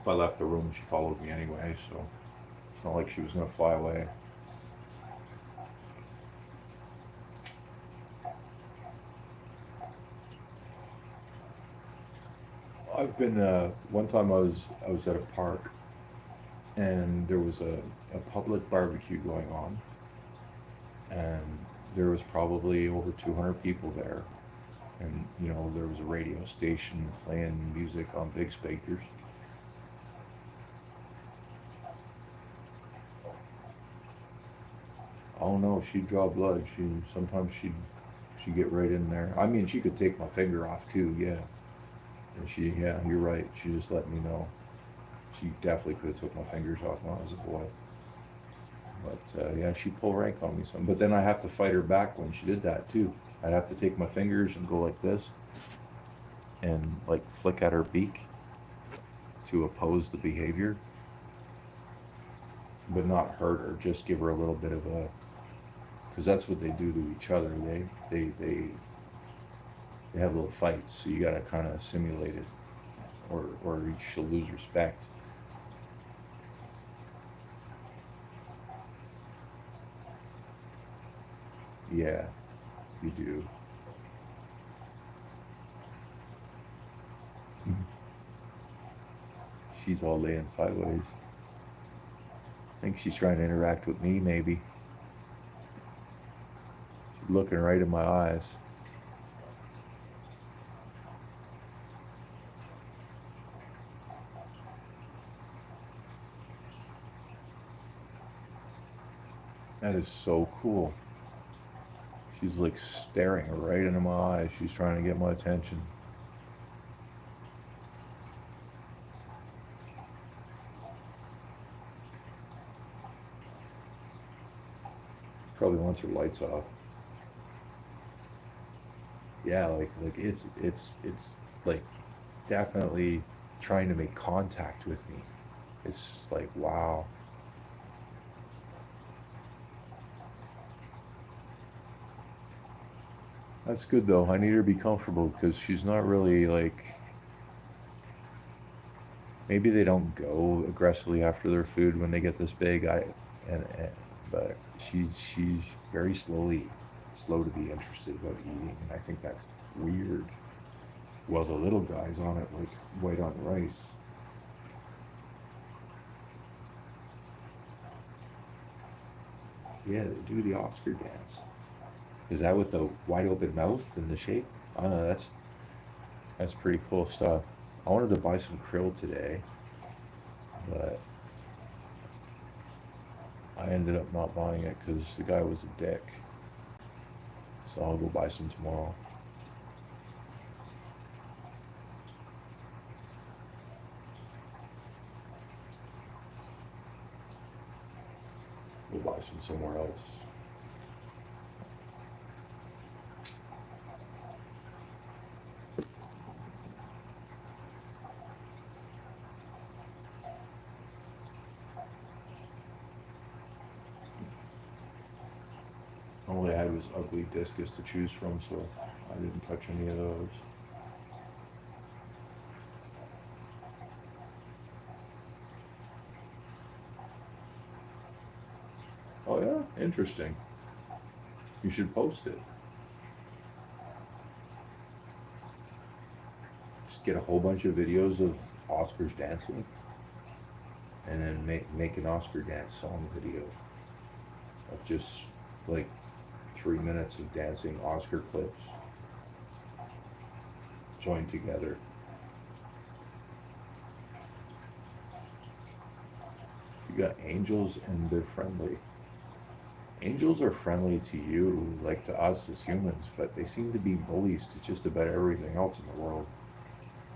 If I left the room, she followed me anyway, so it's not like she was gonna fly away. I've been one time I was at a park and there was a public barbecue going on, and there was probably over 200 people there, and you know there was a radio station playing music on big speakers. Oh no, she'd draw blood. She sometimes she'd She'd get right in there. I mean, she could take my finger off too, yeah. And yeah, you're right. She just let me know. She definitely could have took my fingers off when I was a boy. But yeah, she'd pull rank on me some. But then I have to fight her back when she did that too. I'd have to take my fingers and go like this and like flick at her beak to oppose the behavior, but not hurt her. Just give her a little bit of a, because that's what they do to each other. They have little fights. So you got to kind of simulate it, or she'll lose respect. Yeah, you do. She's all laying sideways. I think she's trying to interact with me, maybe. She's looking right in my eyes. That is so cool. She's like staring right into my eyes. She's trying to get my attention. Probably wants her lights off. Yeah, like it's like definitely trying to make contact with me. It's like, wow. That's good though. I need her to be comfortable because she's not really like, maybe they don't go aggressively after their food when they get this big. And but she's very slow to be interested about eating, and I think that's weird. Well, the little guy's on it like white on rice. Yeah, they do the Oscar dance. Is that with the wide open mouth and the shape? That's pretty cool stuff. I wanted to buy some krill today, but I ended up not buying it because the guy was a dick. So I'll go buy some tomorrow. We'll buy some somewhere else. All I had was ugly discus to choose from, so I didn't touch any of those. Oh yeah, interesting. You should post it. Just get a whole bunch of videos of Oscars dancing, and then make an Oscar dance song video of just like 3 minutes of dancing Oscar clips joined together. You got angels and they're friendly. Angels are friendly to you, like to us as humans, but they seem to be bullies to just about everything else in the world,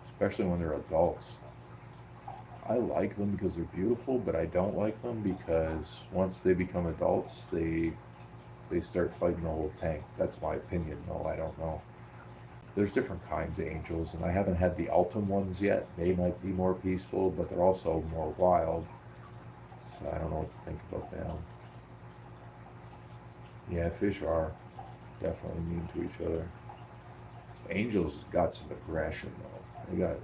especially when they're adults. I like them because they're beautiful, but I don't like them because once they become adults, they start fighting the whole tank. That's my opinion, though. I don't know. There's different kinds of angels, and I haven't had the Altum ones yet. They might be more peaceful, but they're also more wild. So I don't know what to think about them. Yeah, fish are definitely mean to each other. Angels got some aggression though.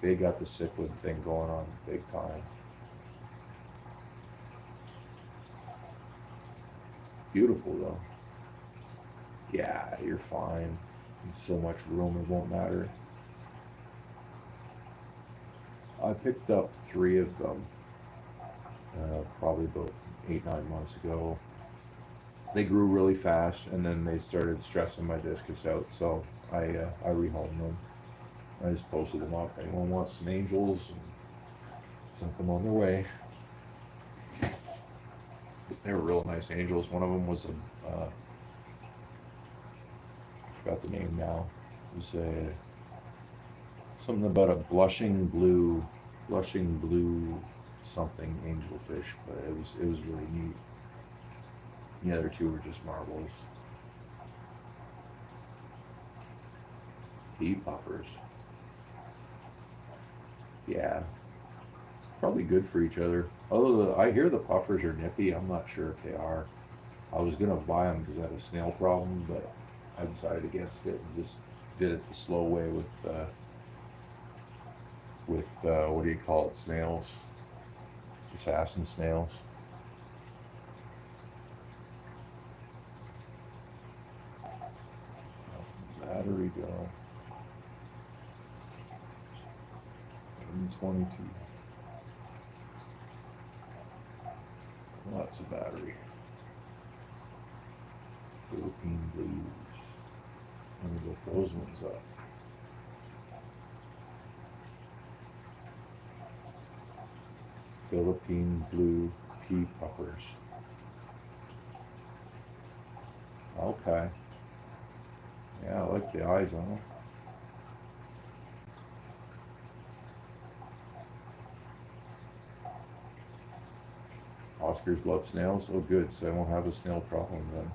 They got the cichlid thing going on big time. Beautiful though. Yeah, you're fine. There's so much room, it won't matter. I picked up 3 of them, probably about 8, 9 months ago. They grew really fast, and then they started stressing my discus out, so I rehomed them. I just posted them up. Anyone wants some angels, and sent them on their way. They were real nice angels. One of them was a forgot the name now. It was something about a blushing blue something angelfish, but it was really neat. The other two were just marbles. Pea puffers. Yeah, probably good for each other. Although I hear the puffers are nippy, I'm not sure if they are. I was gonna buy them because I had a snail problem, but I decided against it and just did it the slow way with what do you call it, snails, assassin snails. Battery go. 22. Lots of battery. Philippine blues. Let me look those ones up. Philippine blue pea puffers. Okay. Yeah, I like the eyes on them. Oscars love snails. Oh, good. So I won't have a snail problem then.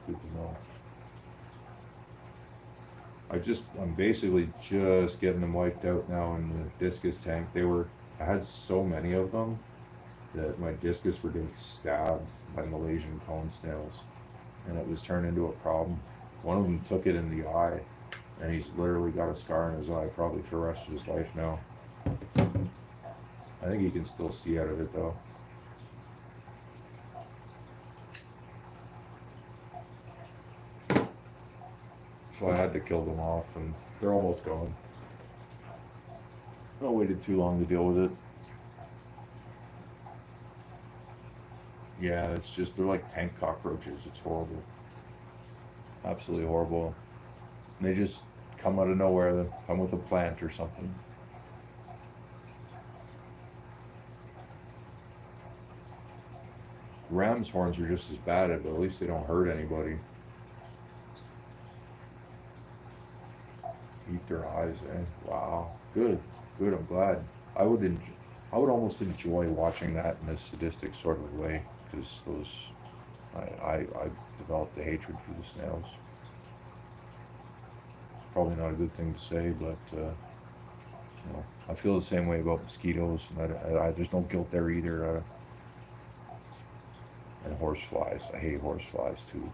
Good to know. I'm basically just getting them wiped out now in the discus tank. I had so many of them that my discus were getting stabbed by Malaysian cone snails, and it was turned into a problem. One of them took it in the eye, and he's literally got a scar in his eye, probably for the rest of his life now. I think he can still see out of it though. So I had to kill them off, and they're almost gone. I waited too long to deal with it. Yeah, it's just, they're like tank cockroaches. It's horrible. Absolutely horrible. And they just come out of nowhere. They come with a plant or something. Ram's horns are just as bad, but at least they don't hurt anybody. Eat their eyes, eh? Wow. Good. Good, I'm glad. I would almost enjoy watching that in a sadistic sort of way, because I've developed a hatred for the snails. Probably not a good thing to say, but I feel the same way about mosquitoes, and there's no guilt there either. And horseflies, I hate horseflies too.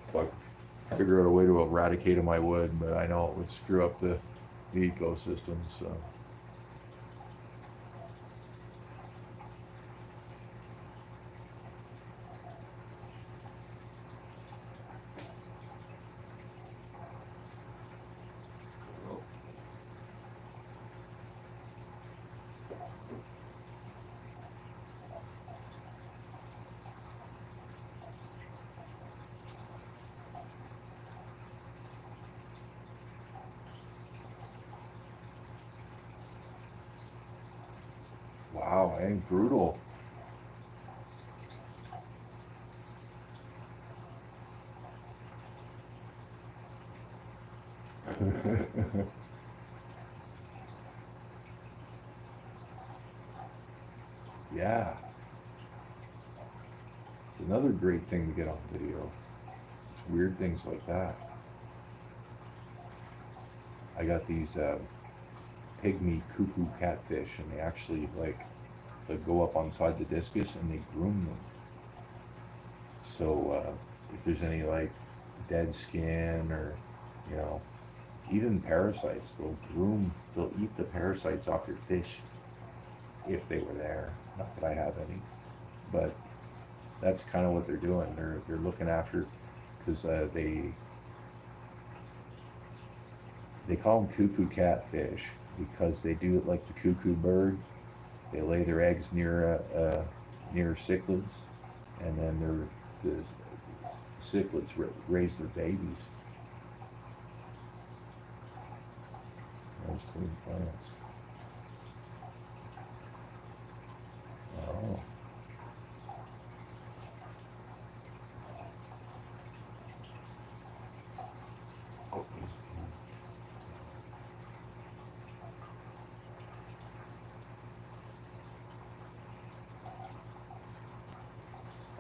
If I could figure out a way to eradicate them, I would, but I know it would screw up the ecosystem. So. Wow, and brutal. Yeah. It's another great thing to get on video. It's weird things like that. I got these pygmy cuckoo catfish, and they actually they go up on side the discus and they groom them. So if there's any dead skin or you know even parasites, they'll eat the parasites off your fish if they were there. Not that I have any, but that's kind of what they're doing. They're looking after, because they call them cuckoo catfish because they do it like the cuckoo bird. They lay their eggs near cichlids, and then the cichlids raise their babies. Those clean plants. Oh.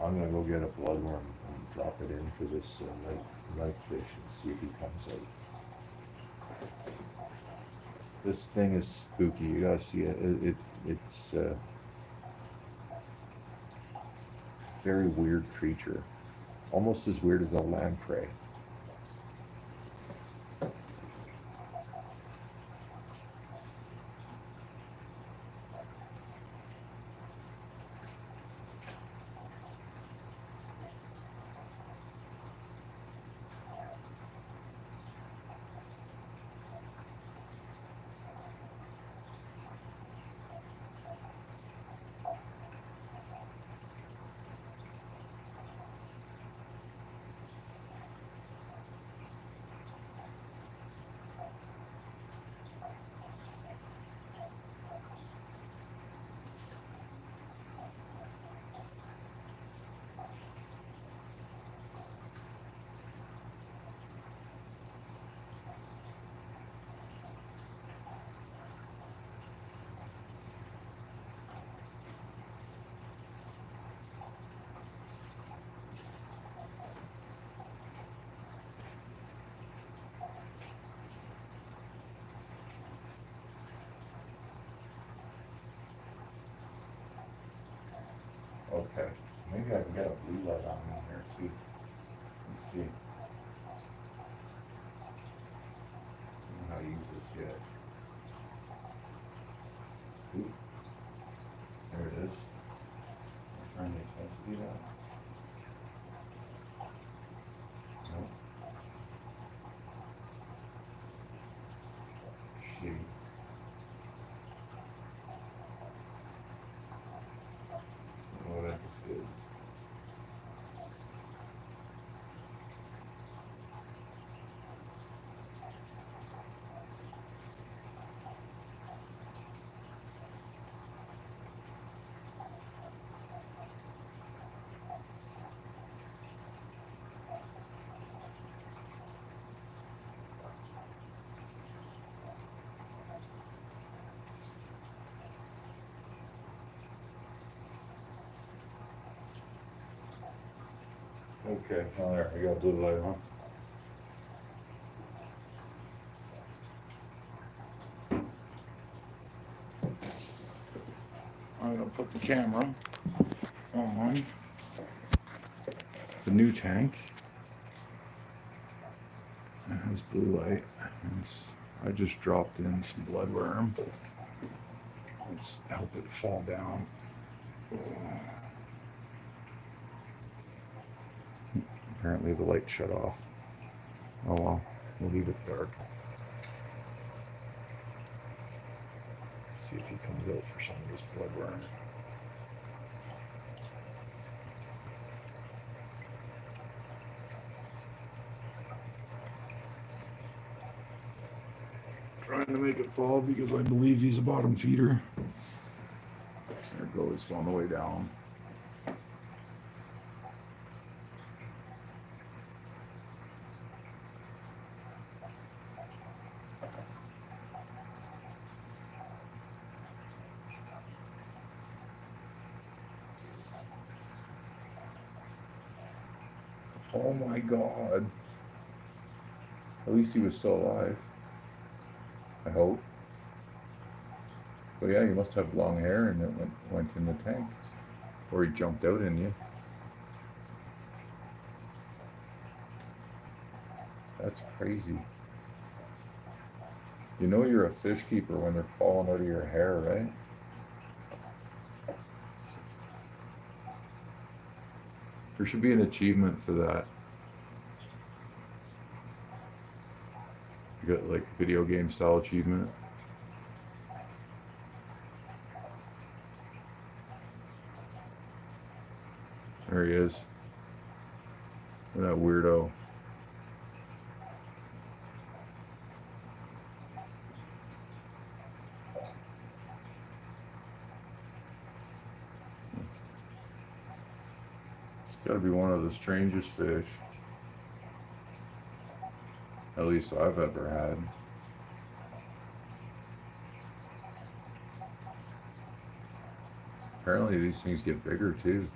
I'm gonna go get a bloodworm and drop it in for this night fish and see if he comes out. This thing is spooky. You gotta see it. It's a very weird creature, almost as weird as a lamprey. Okay, maybe I can get a blue light on in here too. Let's see. I don't know how to use this yet. Ooh, there it is. I'm trying to intensity that. Nope. Shitty. Oh, that was good. Okay, well there, I got blue light on. I'm gonna put the camera on the new tank. It has blue light. I just dropped in some bloodworm. Let's help it fall down. Apparently the light shut off. Oh well, we'll leave it dark. See if he comes out for some of this bloodworm. Trying to make it fall because I believe he's a bottom feeder. There it goes on the way down. Oh my God. At least he was still alive. I hope. But yeah, you must have long hair and it went in the tank. Or he jumped out in you. That's crazy. You know you're a fish keeper when they're falling out of your hair, right? There should be an achievement for that. You got like video game style achievement. There he is. Look at that weirdo. It's gotta be one of the strangest fish. At least I've ever had. Apparently these things get bigger too.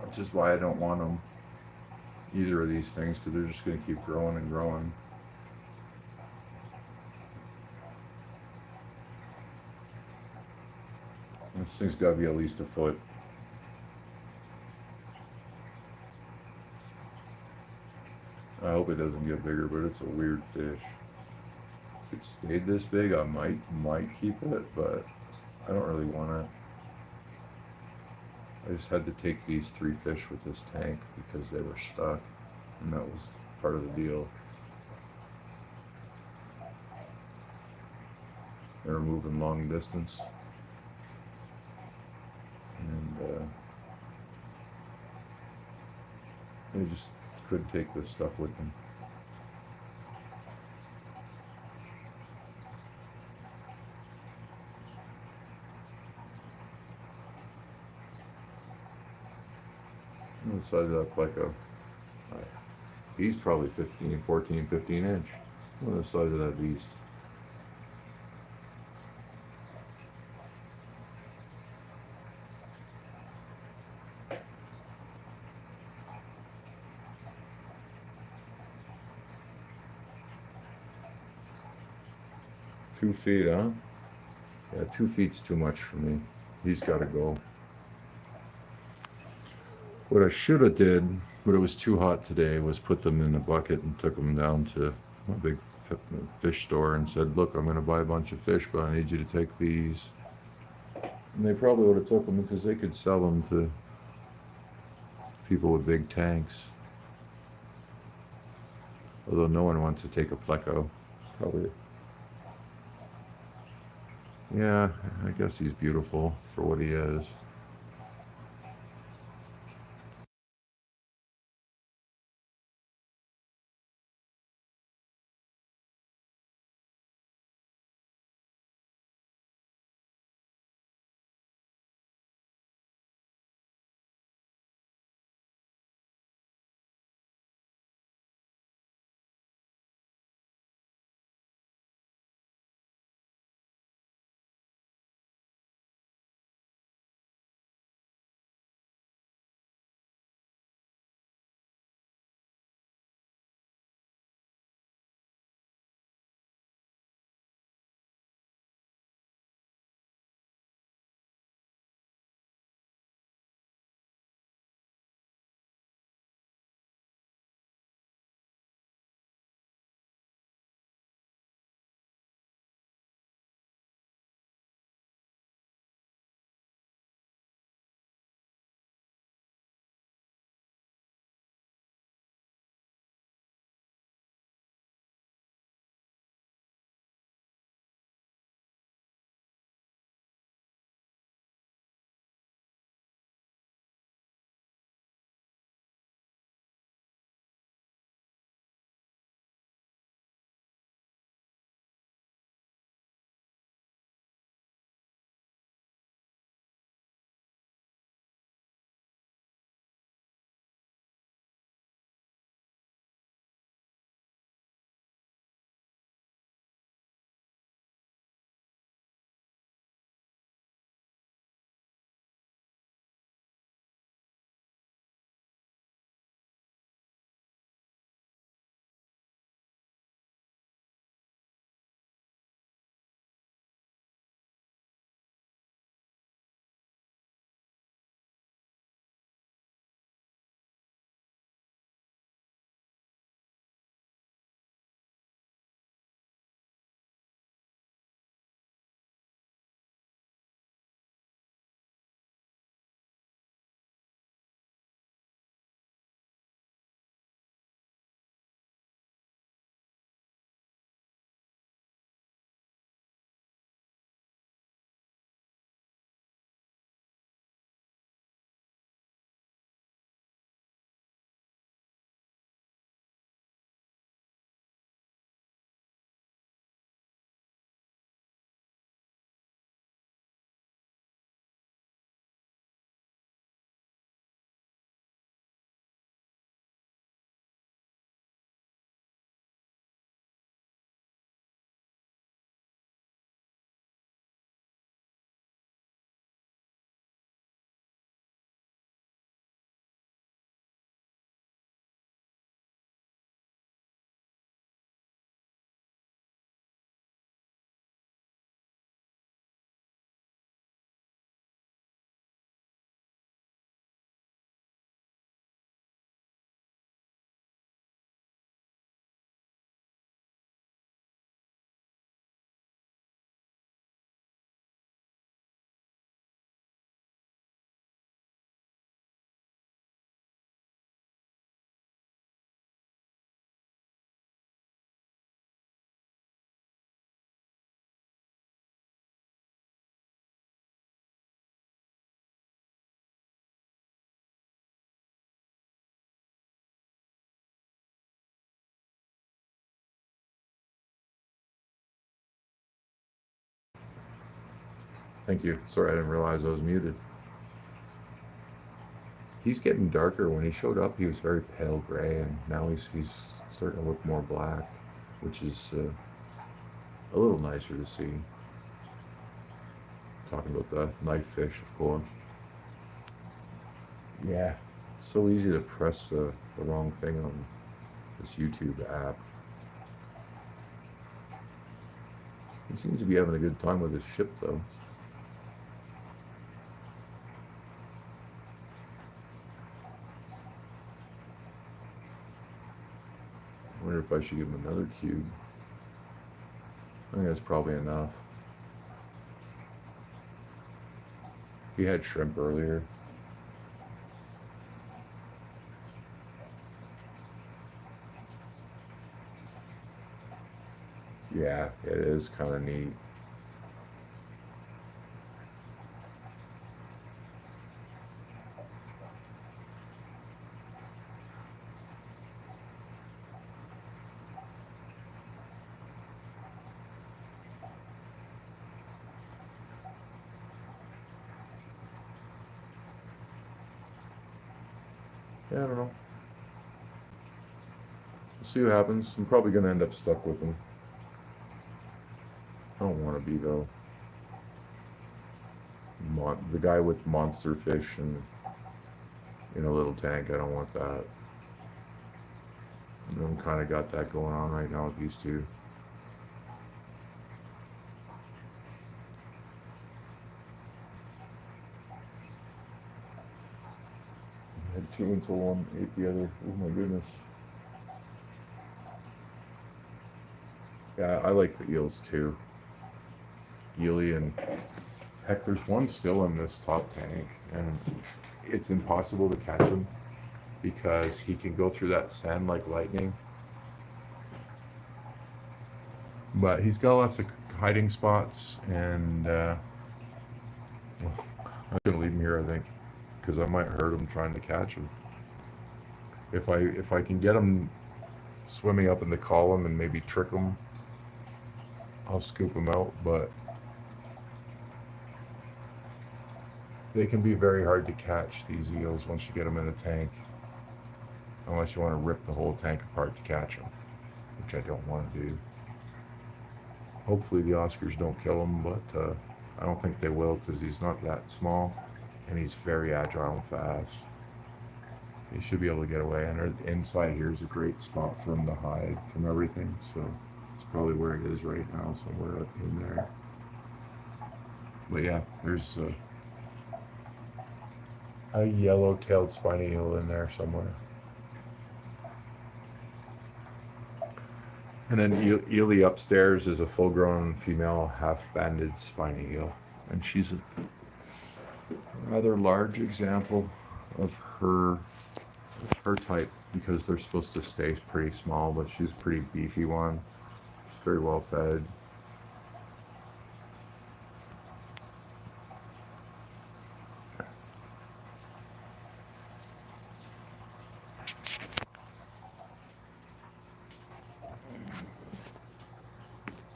Which is why I don't want them, either of these things, because they're just going to keep growing and growing. This thing's got to be at least a foot. I hope it doesn't get bigger, but it's a weird fish. If it stayed this big, I might keep it, but I don't really want to. I just had to take these 3 fish with this tank because they were stuck, and that was part of the deal. They were moving long distance, and they just couldn't take this stuff with them. And the size of that pleco, he's probably 14, 15 inch. Look at the size of that beast. Two feet, huh? Yeah, 2 feet's too much for me. He's got to go. What I should have did, but it was too hot today, was put them in a bucket and took them down to a big fish store and said, look, I'm going to buy a bunch of fish, but I need you to take these. And they probably would have took them because they could sell them to people with big tanks. Although no one wants to take a pleco. Probably. Yeah, I guess he's beautiful for what he is. Thank you. Sorry, I didn't realize I was muted. He's getting darker. When he showed up, he was very pale gray, and now he's starting to look more black, which is a little nicer to see. Talking about the knife fish, of course. Yeah, it's so easy to press the wrong thing on this YouTube app. He seems to be having a good time with his ship, though. I wonder if I should give him another cube. I think that's probably enough. He had shrimp earlier. Yeah, it is kind of neat. Yeah, I don't know. We'll see what happens. I'm probably going to end up stuck with him. I don't want to be, though. The guy with monster fish and in a little tank, I don't want that. I'm kind of got that going on right now with these two. I had two until one ate the other. Oh my goodness. Yeah, I like the eels too. Eely, and heck, there's one still in this top tank, and it's impossible to catch him because he can go through that sand like lightning. But he's got lots of hiding spots, and I'm gonna leave him here, I think, because I might hurt him trying to catch him. If I can get him swimming up in the column and maybe trick him, I'll scoop him out. But they can be very hard to catch, these eels, once you get them in a tank, unless you want to rip the whole tank apart to catch them, which I don't want to do. Hopefully the Oscars don't kill him, but I don't think they will, because he's not that small, and he's very agile and fast. He should be able to get away, and inside here is a great spot for him to hide from everything, so it's probably where it is right now, somewhere up in there. But yeah, there's a yellow-tailed spiny eel in there somewhere. And then Ely upstairs is a full-grown female half-banded spiny eel, and she's a rather large example of her type, because they're supposed to stay pretty small, but she's a pretty beefy one. She's very well fed.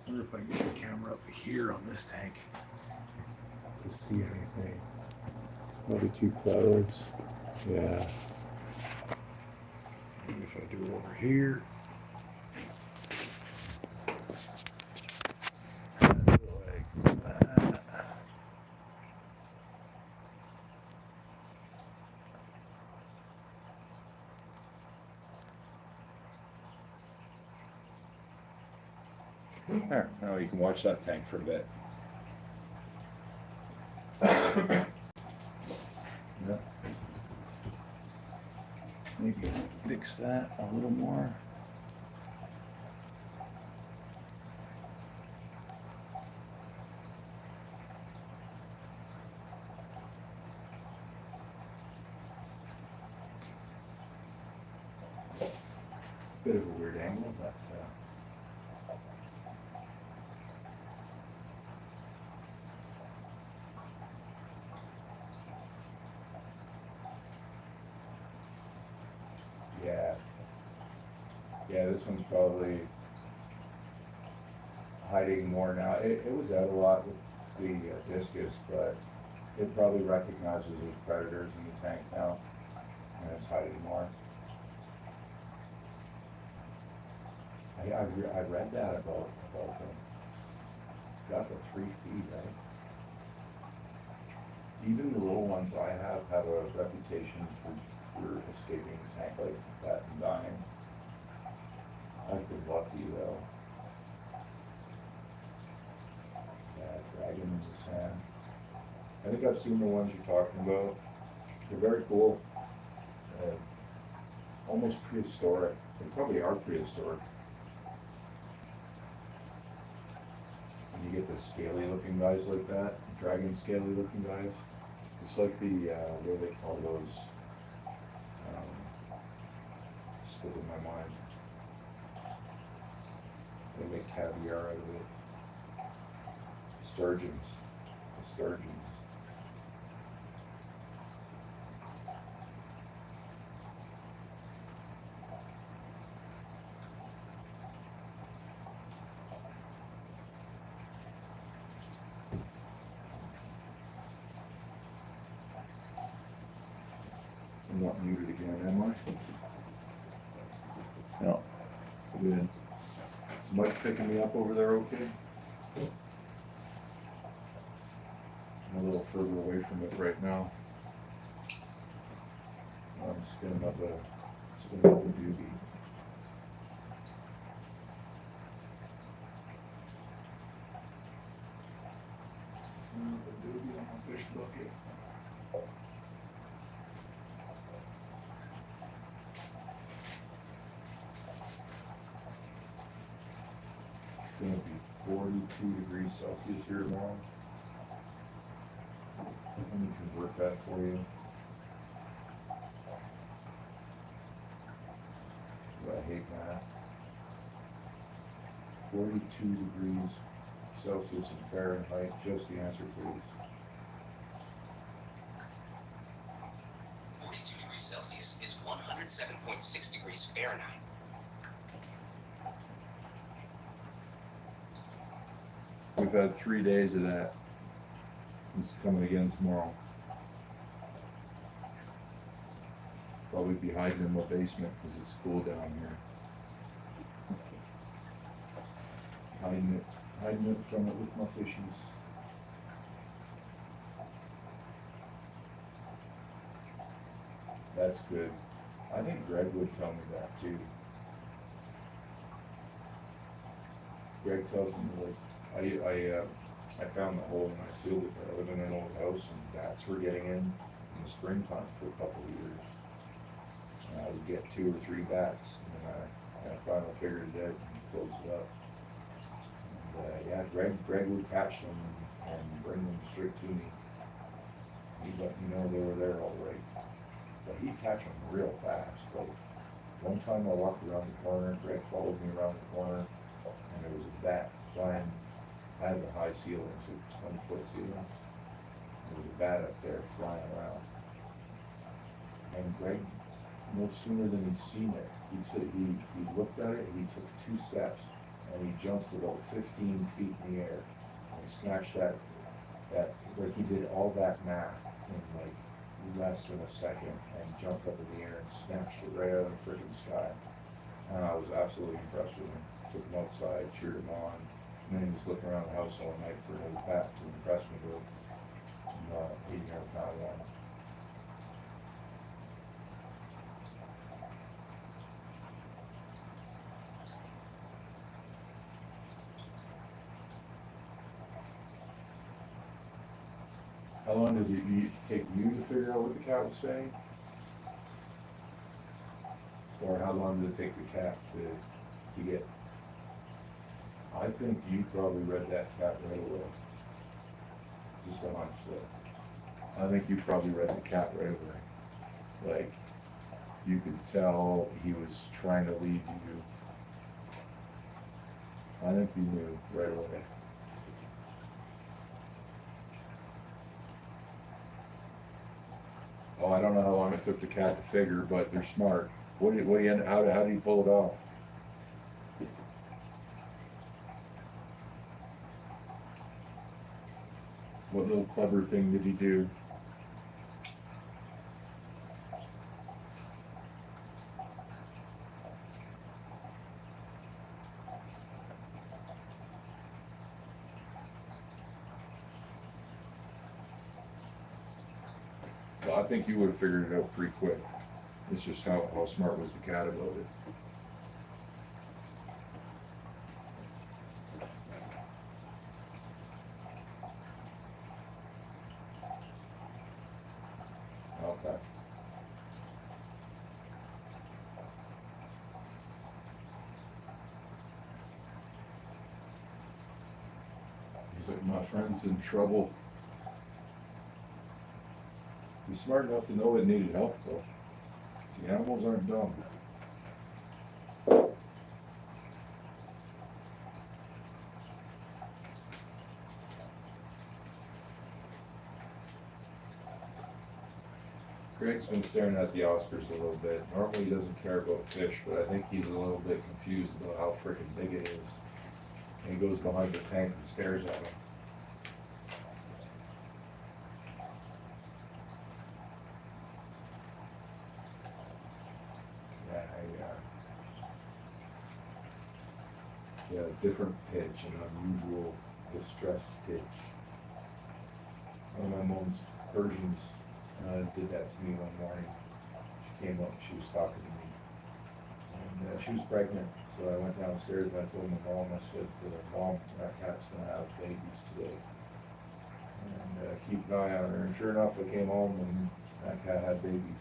I wonder if I can get the camera up here on this tank to see anything. Maybe two clouds. Yeah. Maybe if I do it over here. Like that. There, now you can watch that tank for a bit. Yeah. Maybe fix that a little more. Bit of a weird angle, but yeah. Yeah, this one's probably hiding more now. It was out a lot with the discus, but it probably recognizes these predators in the tank now, and it's hiding more. I read that about them. Got the 3 feet, right? Even the little ones I have a reputation for escaping the tank like that and dying. I've been lucky though. Yeah, dragging in the sand. I think I've seen the ones you're talking about. They're very cool. Almost prehistoric. They probably are prehistoric. And you get the scaly looking guys like that, dragon scaly looking guys. It's like the, what do they call those? Slip in my mind. They make caviar out of it. Sturgeons. The sturgeons. I'm not muted again, am I? No. Good. Is Mike picking me up over there okay? I'm a little further away from it right now. I'm spinning up a doobie. Spinning up a doobie on my fish bucket. It's gonna be 42 degrees Celsius here tomorrow. Let me convert that for you. I hate math. 42 degrees Celsius in Fahrenheit, just the answer, please. 42 degrees Celsius is 107.6 degrees Fahrenheit. We've had 3 days of that. It's coming again tomorrow. Probably be hiding in my basement because it's cool down here. Hiding it from it with my fishies. That's good. I think Greg would tell me that too. Greg tells me like, I found the hole and I sealed it, but I live in an old house and bats were getting in the springtime for a couple of years. And I would get 2 or 3 bats and then I finally figured it out and closed it up. And yeah, Greg would catch them and bring them straight to me. He'd let me know they were there all right. But he'd catch them real fast. Like one time I walked around the corner, Greg followed me around the corner, and there was a bat flying. I had a high ceiling, so 20-foot ceiling. There was a bat up there flying around. And Greg, no sooner than he'd seen it, he looked at it, he took 2 steps, and he jumped about 15 feet in the air, and snatched that, like he did all that math in like less than a second, and jumped up in the air and snatched it right out of the freaking sky. And I was absolutely impressed with him. Took him outside, cheered him on. And then he was looking around the house all night for another bat to impress me with. And he never found one. How long did it take you to figure out what the cat was saying? Or how long did it take the cat to get? I think you probably read that cat right away. Just a hunch though. I think you probably read the cat right away. Like, you could tell he was trying to lead you. I think you knew right away. Oh, I don't know how long it took the cat to figure, but they're smart. How do you pull it off? What little clever thing did he do? Well, I think you would have figured it out pretty quick. It's just how smart was the cat about it. Okay. He's like, my friend's in trouble. He's smart enough to know it needed help, though. The animals aren't dumb. Greg's been staring at the Oscars a little bit. Normally he doesn't care about fish, but I think he's a little bit confused about how freaking big it is. And he goes behind the tank and stares at him. Yeah, different pitch, an unusual, distressed pitch. One of my mom's Persians did that to me one morning. She came up, she was talking to me, and she was pregnant. So I went downstairs and I told my mom, I said, Mom, that cat's gonna have babies today. And keep an eye on her. And sure enough, I came home and that cat had babies.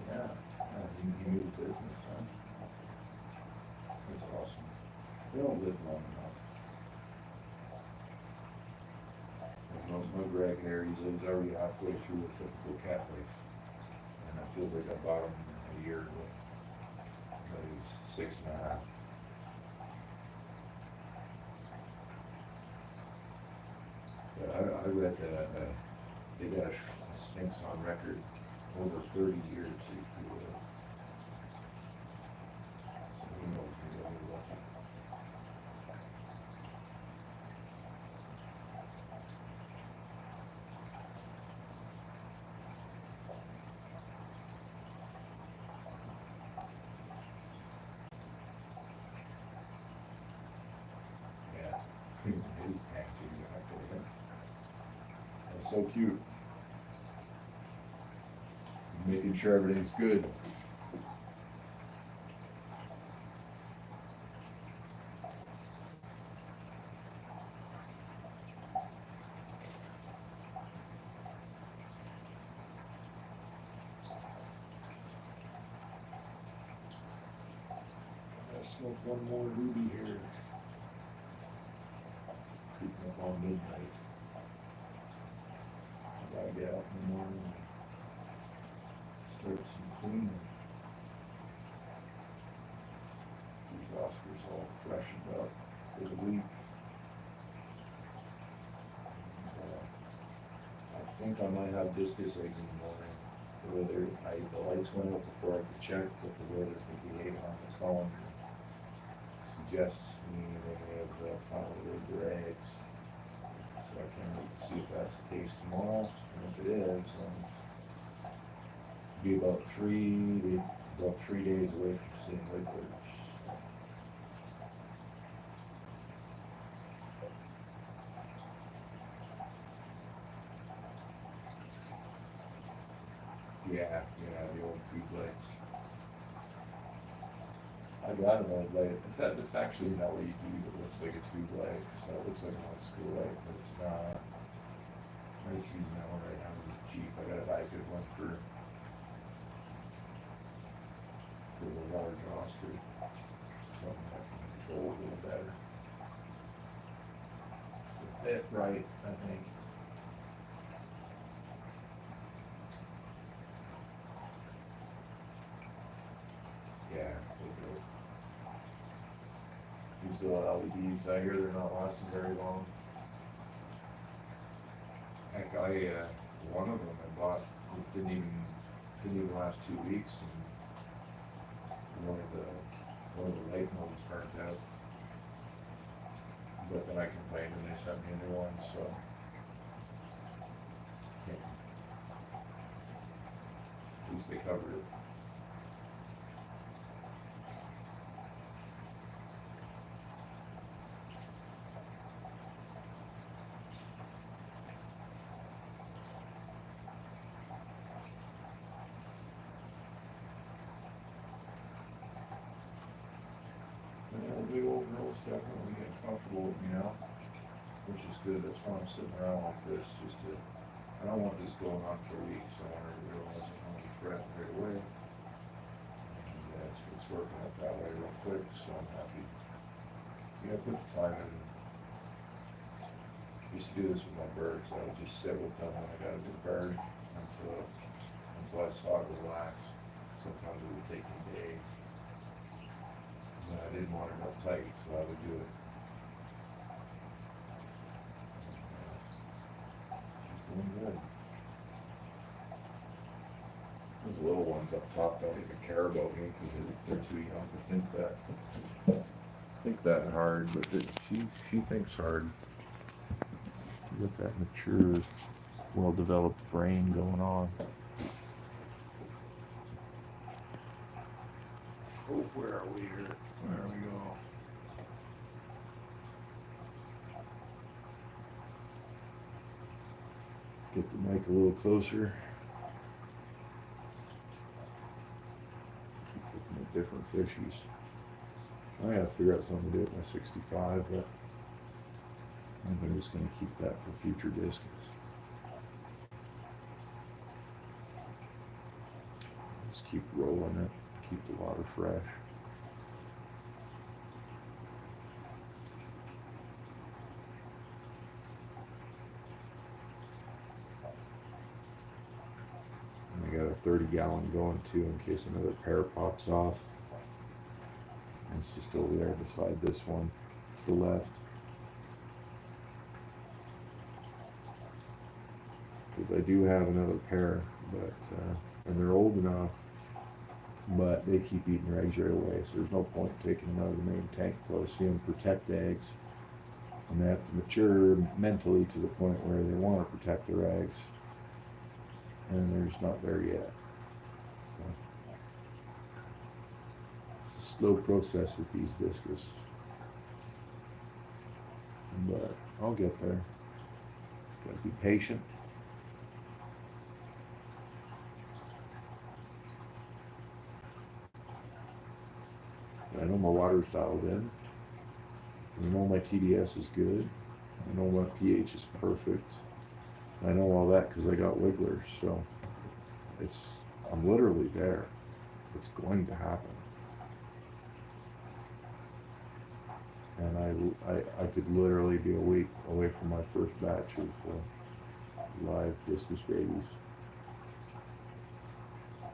Yeah, he knew the business, huh? That's awesome. They don't live long enough. My Greg here, he lives already halfway through a typical cat life. And it feels like I bought him a year ago. But he's 6.5. But I read that they got a Sphinx on record over 30 years. If you will. So who knows, maybe I'll be lucky. Yeah, his tank exactly. That's so cute. Making sure everything's good. I'll smoke one more ruby here. Creeping up on midnight. I gotta get out in the morning. Start some cleaning. These Oscars all freshened up for the week. And, I think I might have discus eggs in the morning. The lights went up before I could check, but the weather 58 on the calendar suggests to me they may have finally laid their eggs. So I can't wait to see if that's the case tomorrow. And if it is, be about 3 days away from seeing liquors. Yeah, the old tube lights. I got an old light. It's actually not what you do. It looks like a tube light. So it looks like an old school light, but it's not. I'm just using that one right now. It's cheap. I gotta buy a good one for the large Oscar. Something I can control a little better. It's a it right, I think. Yeah, these little LEDs, I hear they're not lasting very long. Heck, one of them I bought, it didn't even last 2 weeks, and one of the light bulbs burnt out. But then I complained and they sent me a new one, so. Yeah. At least they covered it. The big old girl's definitely getting comfortable with me now, which is good. That's why I'm sitting around like this, I don't want this going on for weeks. I want her to realize I'm only threatened right away. And it's working out that way real quick, so I'm happy. I put the time in. I used to do this with my birds. I would just sit with them when I got a good bird until I saw it relax. Sometimes it would take me days. But I didn't want her uptight, so I would do it. She's doing good. Those little ones up top don't even care about me because they're too young to think that hard. But she thinks hard. You got that mature, well-developed brain going on. Oh, where are we here? There we go. Get the mic a little closer. Keep looking at different fishies. I gotta figure out something to do with my 65, but I think I'm just gonna keep that for future discus. Just keep rolling it, keep the water fresh. And I got a 30-gallon going too in case another pair pops off. And it's just over there beside this one to the left. Because I do have another pair, but and they're old enough, but they keep eating their eggs right away, so there's no point taking them out of the main tank until I see them protect eggs. And they have to mature mentally to the point where they want to protect their eggs. And they're just not there yet. So it's a slow process with these discus. But I'll get there. Gotta be patient. I know my water's dialed in. I know my TDS is good. I know my pH is perfect. I know all that because I got wigglers, so I'm literally there. It's going to happen. And I could literally be a week away from my first batch of live discus babies.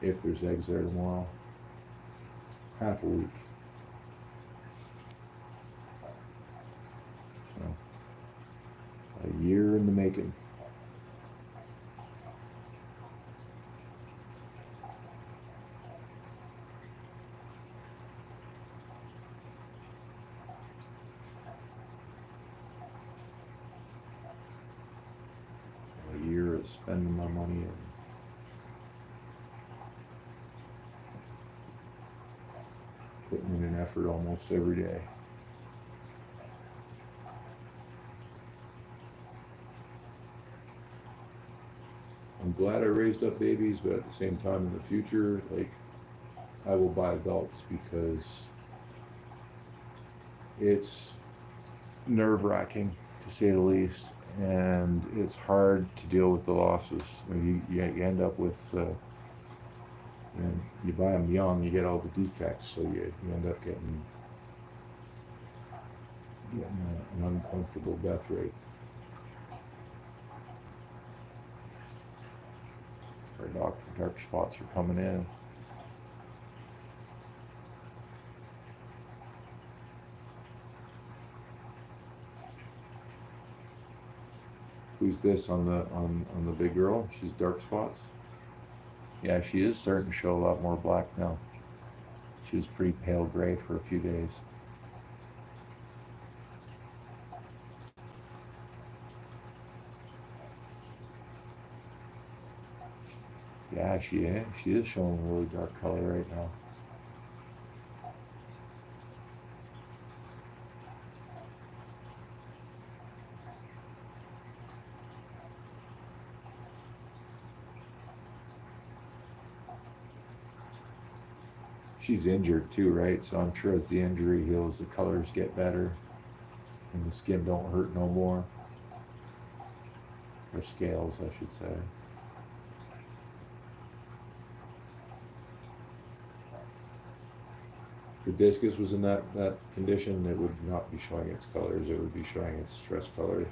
If there's eggs there tomorrow. Half a week. So, a year in the making. A year of spending my money and putting in an effort almost every day. I'm glad I raised up babies, but at the same time in the future, like, I will buy adults because it's nerve-wracking, to say the least, and it's hard to deal with the losses. You end up with, you buy them young, you get all the defects, so you end up getting an uncomfortable death rate. Our dark spots are coming in. Who's this on the big girl? She's dark spots. Yeah, she is starting to show a lot more black now. She was pretty pale gray for a few days. Yeah, she is showing a really dark color right now. She's injured too, right? So I'm sure as the injury heals, the colors get better, and the skin don't hurt no more. Or scales, I should say. If the discus was in that condition, it would not be showing its colors. It would be showing its stress colors.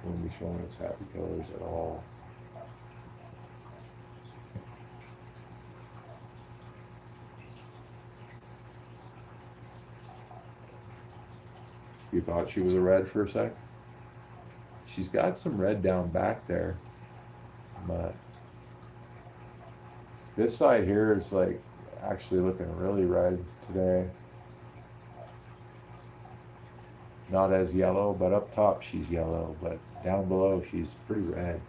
It wouldn't be showing its happy colors at all. You thought she was a red for a sec? She's got some red down back there, but this side here is like actually looking really red today. Not as yellow, but up top she's yellow, but down below she's pretty red.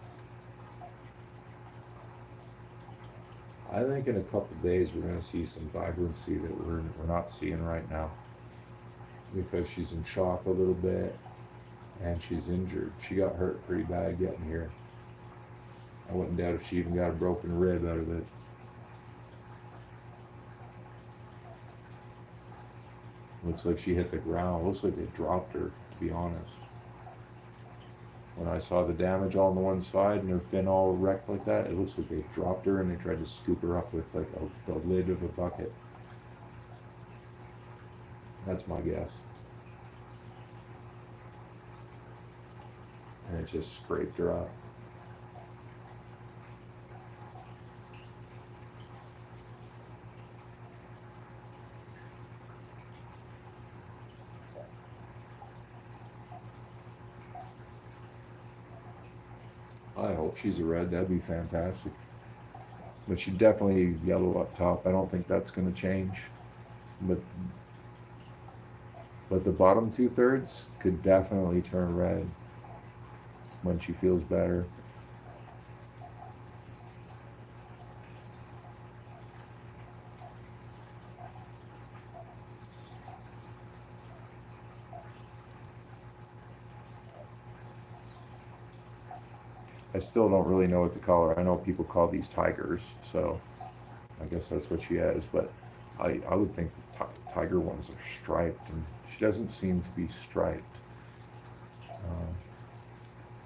I think in a couple of days we're going to see some vibrancy that we're not seeing right now, because she's in shock a little bit and she's injured. She got hurt pretty bad getting here. I wouldn't doubt if she even got a broken rib out of it. Looks like she hit the ground. Looks like they dropped her, to be honest. When I saw the damage all on the one side and her fin all wrecked like that, it looks like they dropped her and they tried to scoop her up with like the lid of a bucket. That's my guess. And it just scraped her up. I hope she's a red. That'd be fantastic. But she's definitely yellow up top. I don't think that's going to change. But the bottom 2/3 could definitely turn red when she feels better. I still don't really know what to call her. I know people call these tigers, so I guess that's what she has. But I would think the tiger ones are striped, and she doesn't seem to be striped.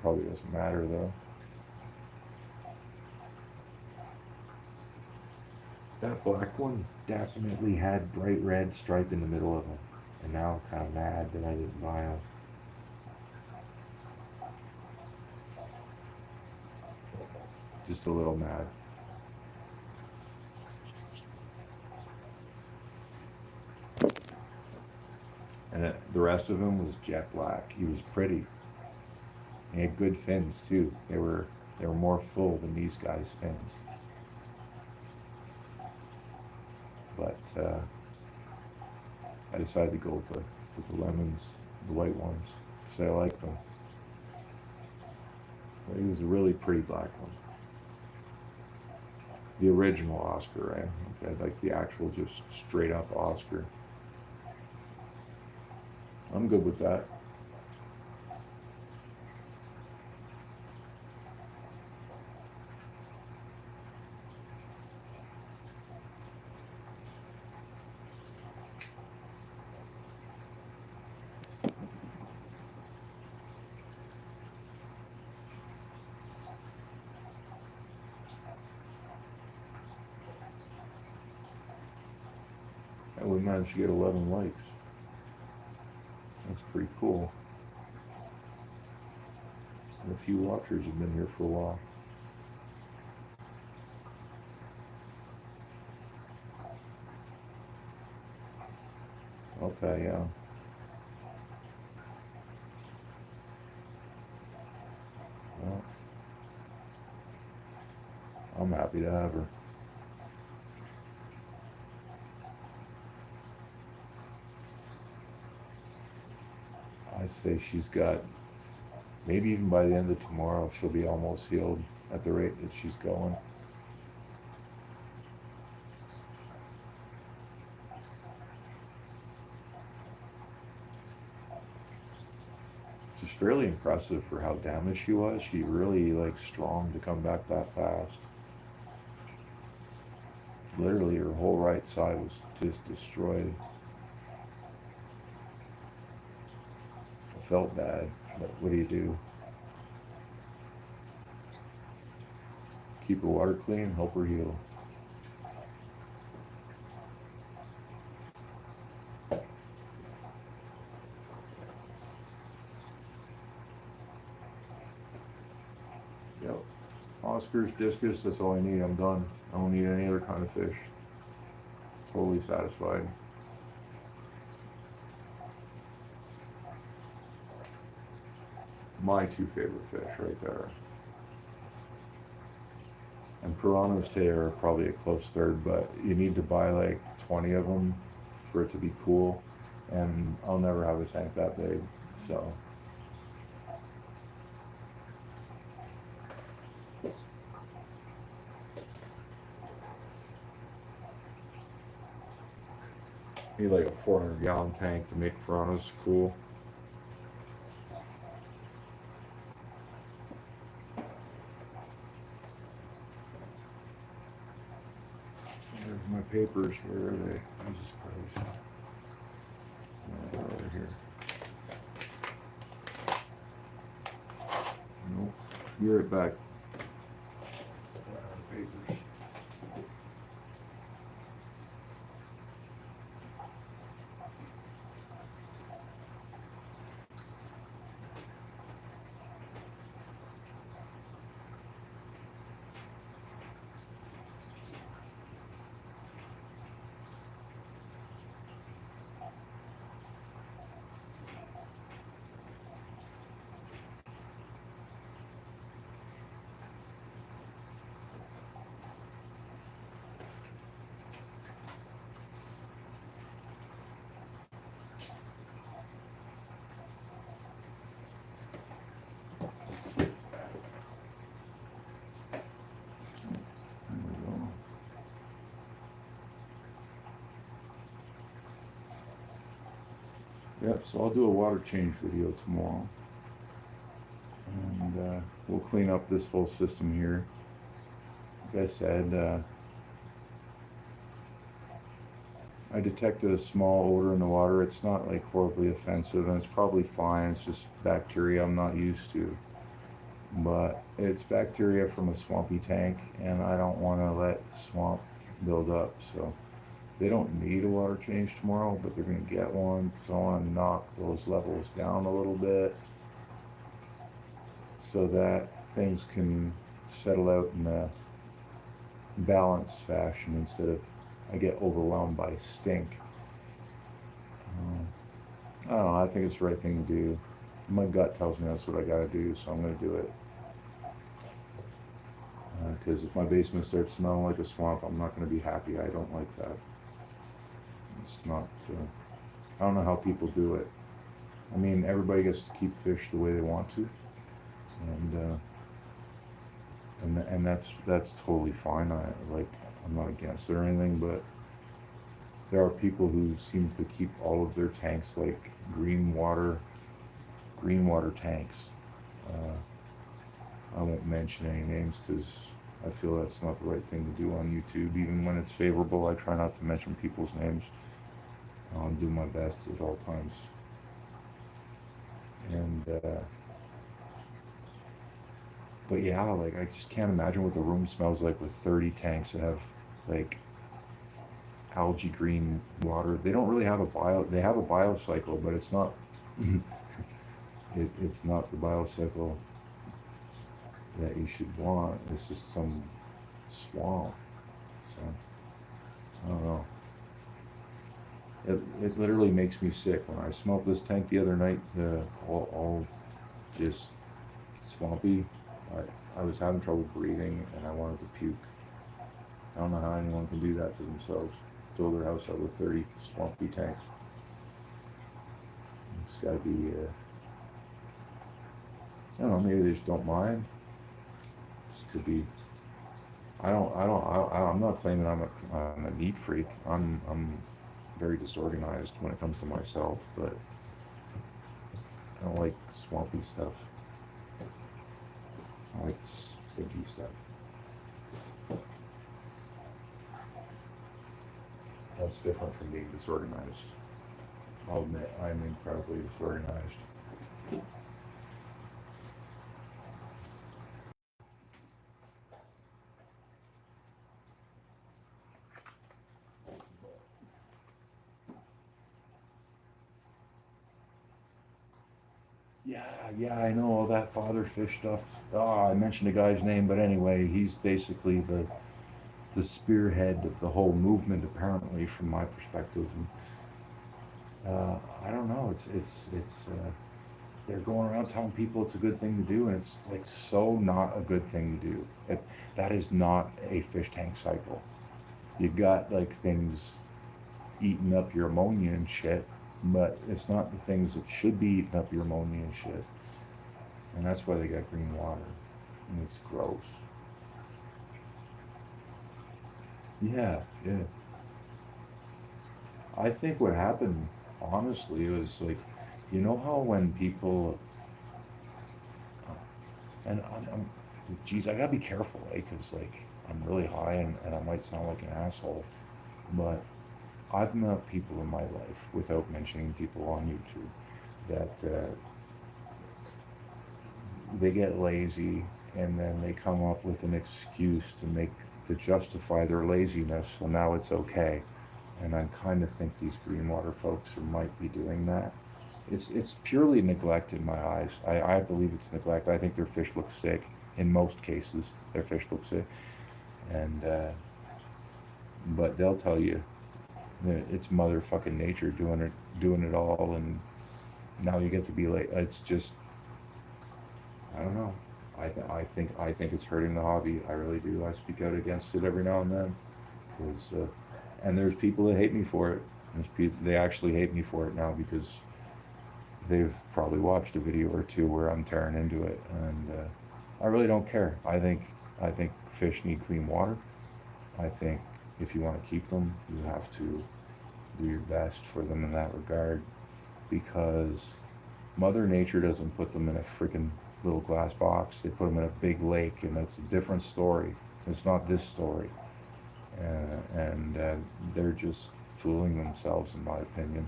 Probably doesn't matter though. That black one definitely had bright red stripe in the middle of them, and now I'm kind of mad that I didn't buy them. Just a little mad. And the rest of him was jet black. He was pretty. He had good fins too. They were more full than these guys' fins. But I decided to go with the lemons, the white ones, because I like them. But he was a really pretty black one. The original Oscar, right? Okay, like the actual just straight up Oscar. I'm good with that. And we managed to get 11 likes. That's pretty cool. And a few watchers have been here for a while. Okay, yeah. Well, I'm happy to have her. I say she's got, maybe even by the end of tomorrow, she'll be almost healed at the rate that she's going. She's fairly impressive for how damaged she was. She really like strong to come back that fast. Literally her whole right side was just destroyed. I felt bad, but what do you do? Keep her water clean, help her heal. Yep. Oscars, discus, that's all I need. I'm done. I don't need any other kind of fish. Totally satisfied. My two favorite fish right there. And piranhas today are probably a close third, but you need to buy like 20 of them for it to be cool. And I'll never have a tank that big, so. Need like a 400-gallon tank to make piranhas cool. There's my papers. Where are they? Jesus Christ. They're over here. Nope. Be right back. Papers. Yep, so I'll do a water change video tomorrow. And we'll clean up this whole system here. Like I said, I detected a small odor in the water. It's not like horribly offensive and it's probably fine. It's just bacteria I'm not used to. But it's bacteria from a swampy tank and I don't want to let swamp build up. So they don't need a water change tomorrow, but they're going to get one because I want to knock those levels down a little bit so that things can settle out in a balanced fashion instead of I get overwhelmed by stink. I don't know, I think it's the right thing to do. My gut tells me that's what I got to do, so I'm going to do it. Because if my basement starts smelling like a swamp, I'm not going to be happy. I don't like that. It's not, I don't know how people do it. I mean, everybody gets to keep fish the way they want to. And that's totally fine. I'm not against it or anything, but there are people who seem to keep all of their tanks like green water tanks. I won't mention any names because I feel that's not the right thing to do on YouTube. Even when it's favorable, I try not to mention people's names. I'll do my best at all times. But yeah, like I just can't imagine what the room smells like with 30 tanks that have like algae green water. They don't really have they have a biocycle, but it's not, it's not the biocycle that you should want. It's just some swamp. So I don't know. It literally makes me sick when I smelled this tank the other night. All just swampy. I was having trouble breathing and I wanted to puke. I don't know how anyone can do that to themselves. Fill their house up with 30 swampy tanks. It's got to be. I don't know. Maybe they just don't mind. This could be. I'm not claiming I'm a neat freak. I'm very disorganized when it comes to myself, but I don't like swampy stuff. I like sticky stuff. That's different from being disorganized. I'll admit, I'm incredibly disorganized. Yeah, I know all that father fish stuff. I mentioned a guy's name, but anyway, he's basically the spearhead of the whole movement, apparently, from my perspective. And I don't know. It's they're going around telling people it's a good thing to do, and it's like so not a good thing to do. That is not a fish tank cycle. You got like things eating up your ammonia and shit, but it's not the things that should be eating up your ammonia and shit. And that's why they got green water. And it's gross. Yeah. I think what happened, honestly, was like, you know how when people, and geez, I gotta be careful, right? Because like I'm really high and I might sound like an asshole, but I've met people in my life, without mentioning people on YouTube, that they get lazy and then they come up with an excuse to justify their laziness. So now it's okay. And I kind of think these green water folks might be doing that. It's purely neglect in my eyes. I believe it's neglect. I think their fish look sick. In most cases, their fish look sick. And but they'll tell you that it's motherfucking nature doing it all, and now you get to be late. It's just, I don't know. I think it's hurting the hobby. I really do. I speak out against it every now and then, because and there's people that hate me for it. They actually hate me for it now because they've probably watched a video or two where I'm tearing into it, and I really don't care. I think fish need clean water. I think if you want to keep them, you have to do your best for them in that regard, because Mother Nature doesn't put them in a freaking little glass box. They put them in a big lake, and that's a different story. It's not this story. And they're just fooling themselves, in my opinion.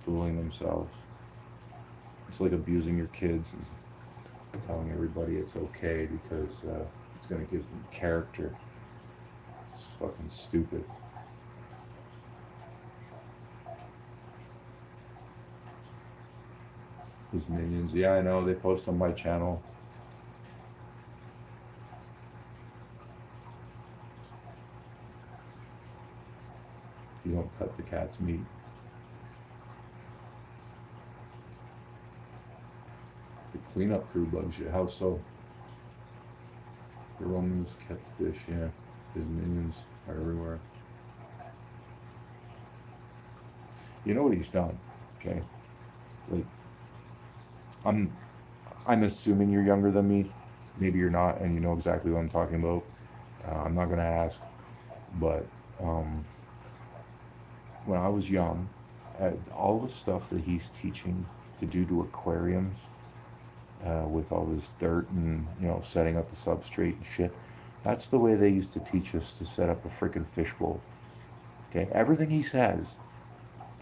Fooling themselves. It's like abusing your kids and telling everybody it's okay because it's going to give them character. It's fucking stupid. His minions, yeah, I know, they post on my channel. You don't cut the cat's meat. The cleanup crew bugs you. How so? The Romans kept fish, yeah. His minions are everywhere. You know what he's done, okay? Like, I'm assuming you're younger than me. Maybe you're not, and you know exactly what I'm talking about. I'm not gonna ask, but when I was young, all the stuff that he's teaching to do to aquariums, with all this dirt and setting up the substrate and shit, that's the way they used to teach us to set up a freaking fishbowl. Okay, everything he says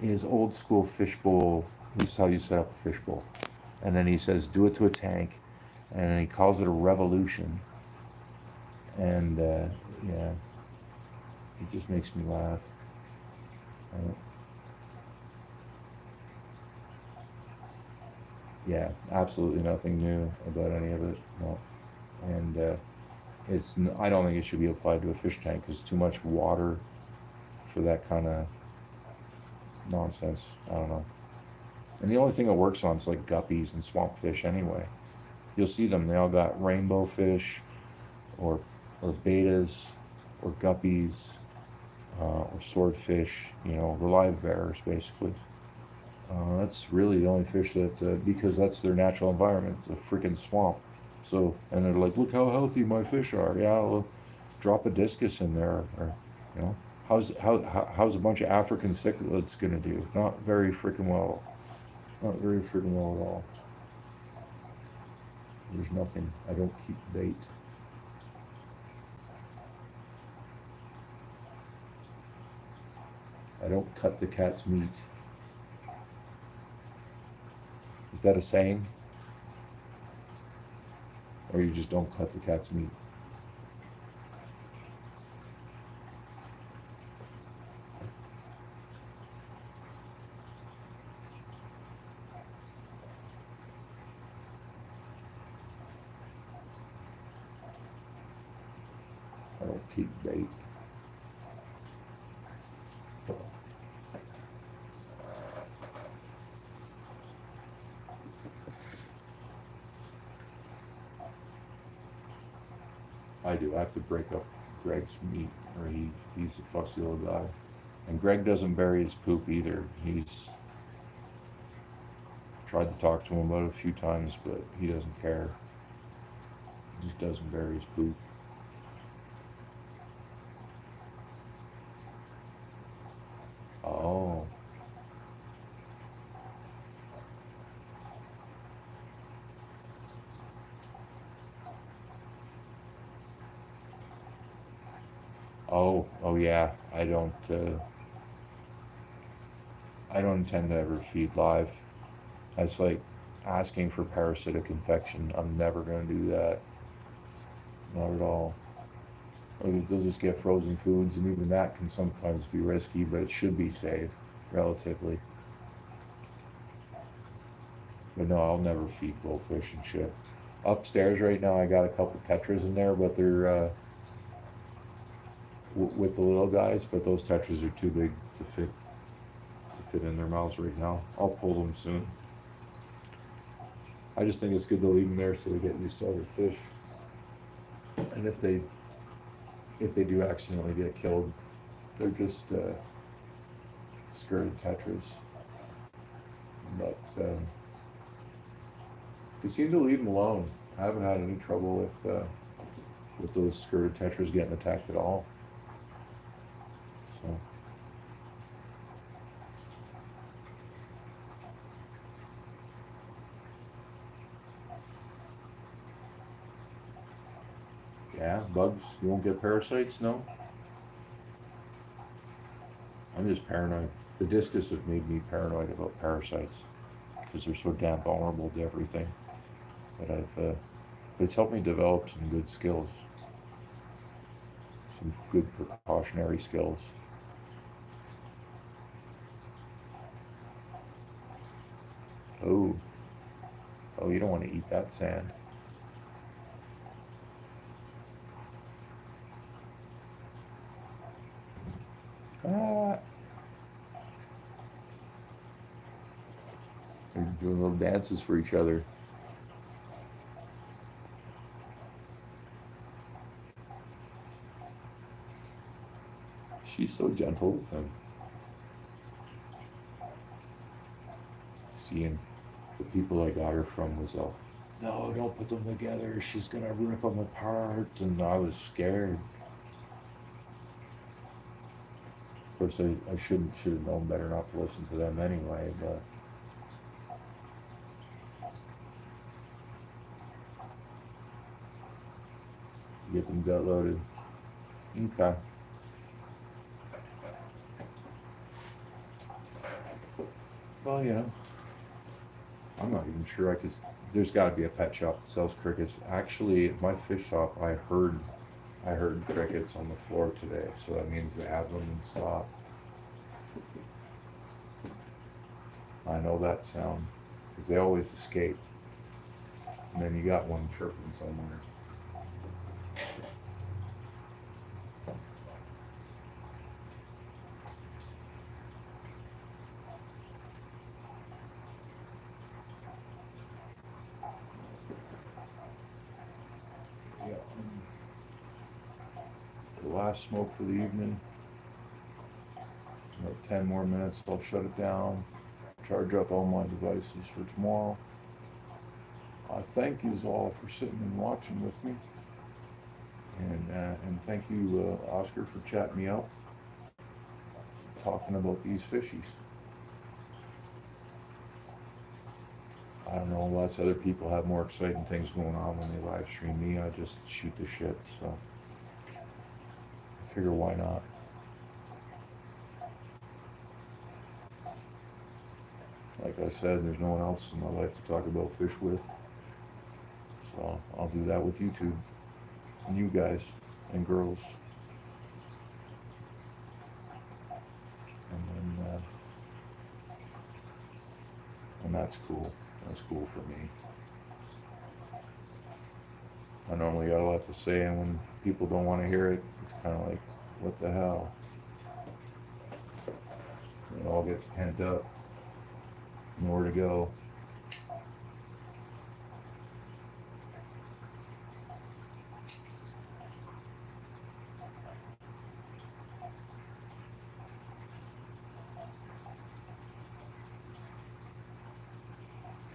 is old school fishbowl. This is how you set up a fishbowl. And then he says, do it to a tank, and then he calls it a revolution. And yeah, it just makes me laugh. Yeah, absolutely nothing new about any of it. No, and I don't think it should be applied to a fish tank because too much water for that kind of nonsense. I don't know. And the only thing it works on is like guppies and swamp fish anyway. You'll see them. They all got rainbow fish, or betas, or guppies, or swordfish. You know, the live bearers basically. That's really the only fish that, because that's their natural environment. It's a freaking swamp. So, and they're like, look how healthy my fish are. Yeah, well, drop a discus in there, or you know, how's a bunch of African cichlids gonna do? Not very freaking well. Not very freaking well at all. There's nothing. I don't keep bait. I don't cut the cat's meat. Is that a saying? Or you just don't cut the cat's meat? I don't keep bait. I do. I have to break up Greg's meat, or he's a fussy little guy. And Greg doesn't bury his poop either. He's tried to talk to him about it a few times, but he doesn't care. He just doesn't bury his poop. Oh. Oh yeah. I don't intend to ever feed live. That's like asking for parasitic infection. I'm never gonna do that. Not at all. Like, they'll just get frozen foods, and even that can sometimes be risky, but it should be safe, relatively. But no, I'll never feed goldfish and shit. Upstairs right now, I got a couple tetras in there, but they're with the little guys. But those tetras are too big to fit in their mouths right now. I'll pull them soon. I just think it's good to leave them there so they get used to other fish. And if they do accidentally get killed, they're just skirted tetras. But they seem to leave them alone. I haven't had any trouble with those skirted tetras getting attacked at all. So. Yeah, bugs. You won't get parasites, no? I'm just paranoid. The discus have made me paranoid about parasites because they're so damn vulnerable to everything. But it's helped me develop some good skills, some good precautionary skills. Oh, you don't want to eat that sand. Ah. They're doing little dances for each other. She's so gentle with him. Seeing the people I got her from was all, no, don't put them together. She's gonna rip them apart, and I was scared. Of course, I should have known better not to listen to them anyway, but. Get them gut loaded. Okay. Well, yeah. I'm not even sure I could. There's got to be a pet shop that sells crickets. Actually, at my fish shop, I heard crickets on the floor today, so that means they have them in stock. I know that sound. because they always escape. And then you got one chirping somewhere. Yeah. The last smoke for the evening. About 10 more minutes, I'll shut it down. Charge up all my devices for tomorrow. I thank you all for sitting and watching with me. And thank you, Oscar, for chatting me up, talking about these fishies. I don't know, lots of other people have more exciting things going on when they live stream me. I just shoot the shit, so I figure why not. Like I said, there's no one else in my life to talk about fish with. So I'll do that with YouTube and you guys and girls. And that's cool. That's cool for me. I normally got a lot to say, and when people don't want to hear it, it's kind of like, what the hell? It all gets pent up. Nowhere to go.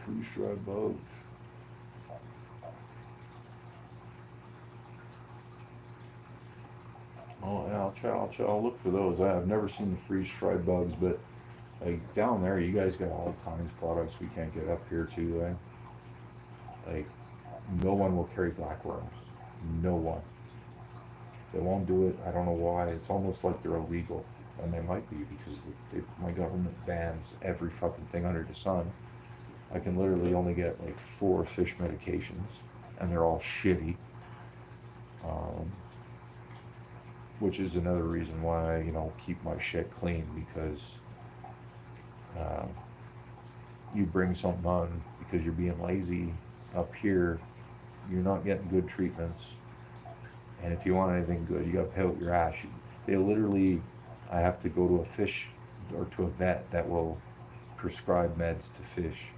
Freeze-dried bugs. Oh, yeah, I'll look for those. I've never seen the freeze-dried bugs, but like down there, you guys got all kinds of products we can't get up here too, eh? Like, no one will carry blackworms. No one. They won't do it. I don't know why. It's almost like they're illegal. And they might be because my government bans every fucking thing under the sun. I can literally only get like 4 fish medications, and they're all shitty. Which is another reason why I, keep my shit clean, because you bring something on because you're being lazy up here, you're not getting good treatments. And if you want anything good, you gotta pay out your ass. I have to go to a fish or to a vet that will prescribe meds to fish.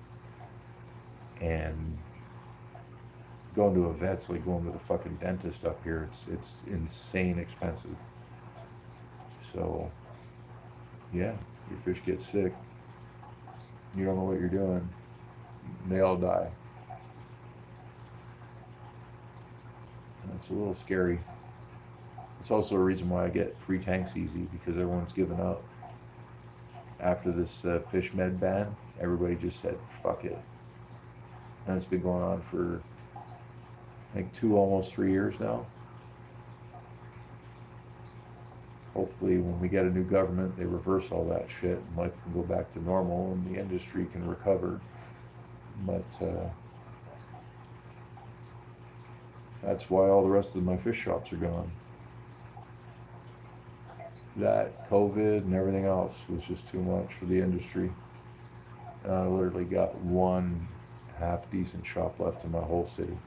And going to a vet's like going to the fucking dentist up here. It's insane expensive. So, yeah, your fish get sick. You don't know what you're doing. And they all die. And it's a little scary. It's also a reason why I get free tanks easy, because everyone's given up. After this fish med ban, everybody just said, fuck it. And it's been going on for, I think, 2, almost 3 years now. Hopefully when we get a new government, they reverse all that shit and life can go back to normal and the industry can recover. But that's why all the rest of my fish shops are gone. That, COVID, and everything else was just too much for the industry. And I literally got one half-decent shop left in my whole city.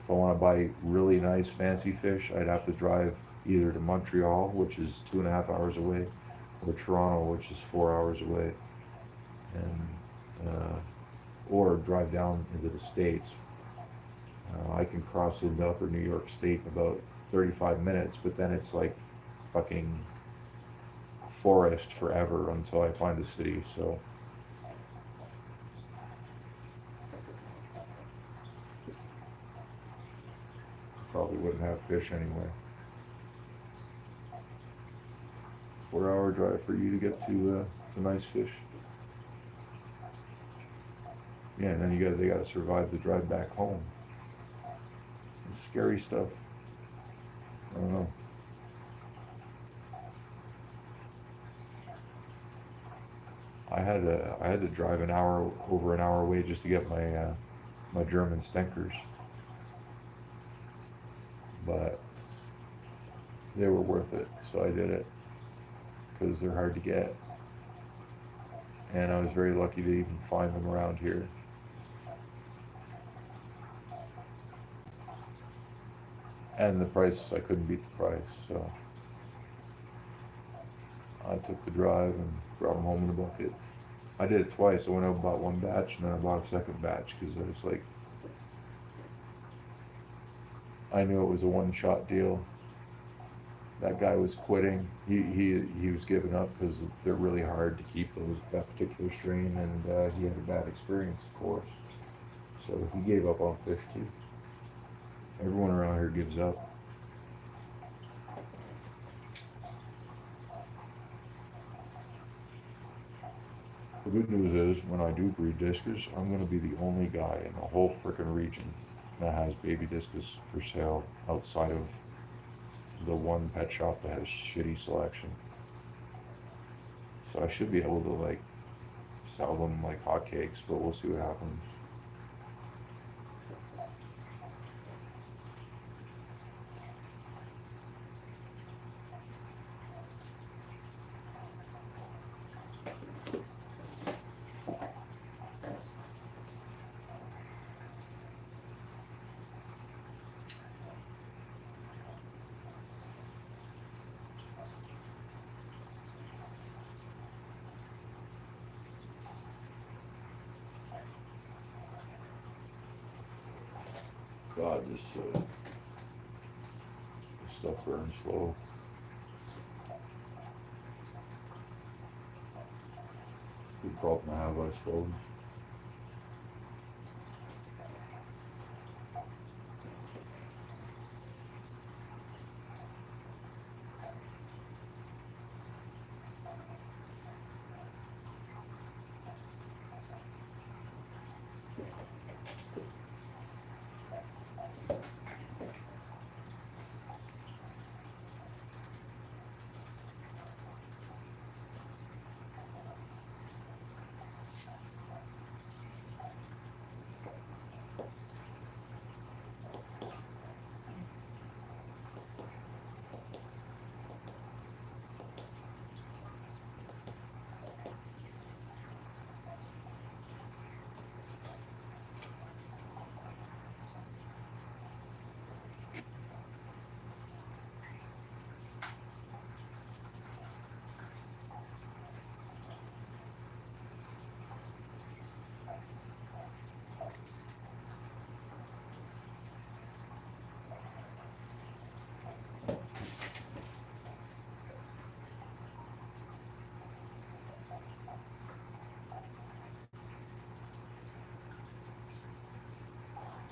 If I want to buy really nice, fancy fish, I'd have to drive either to Montreal, which is 2.5 hours away, or Toronto, which is 4 hours away, and or drive down into the States. I can cross into upper New York State in about 35 minutes, but then it's like fucking forest forever until I find a city, so. Probably wouldn't have fish anyway. 4-hour drive for you to get to nice fish. Yeah, and then they gotta survive the drive back home. It's scary stuff. I don't know. I had to drive over an hour away just to get my German stinkers. But they were worth it, so I did it, because they're hard to get. and I was very lucky to even find them around here. And the price, I couldn't beat the price, so I took the drive and brought them home in a bucket. I did it twice. I went out and bought one batch, and then I bought a second batch because I was like, I knew it was a one-shot deal. That guy was quitting. He was giving up because they're really hard to keep that particular strain, and he had a bad experience, of course. So he gave up on fish too. Everyone around here gives up. The good news is, when I do breed discus, I'm going to be the only guy in the whole frickin' region that has baby discus for sale outside of the one pet shop that has shitty selection. So I should be able to like sell them like hotcakes, but we'll see what happens. God, this stuff burns slow. Good problem to have, I suppose.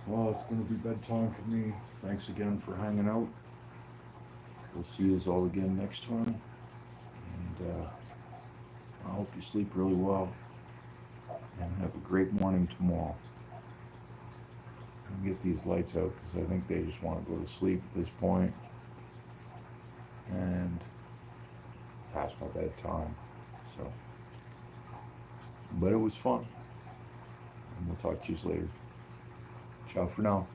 Well, it's going to be bedtime for me. Thanks again for hanging out. We'll see you all again next time. And I hope you sleep really well. And have a great morning tomorrow. And get these lights out because I think they just want to go to sleep at this point. And past my bedtime. So, but it was fun. And we'll talk to you later. Ciao for now.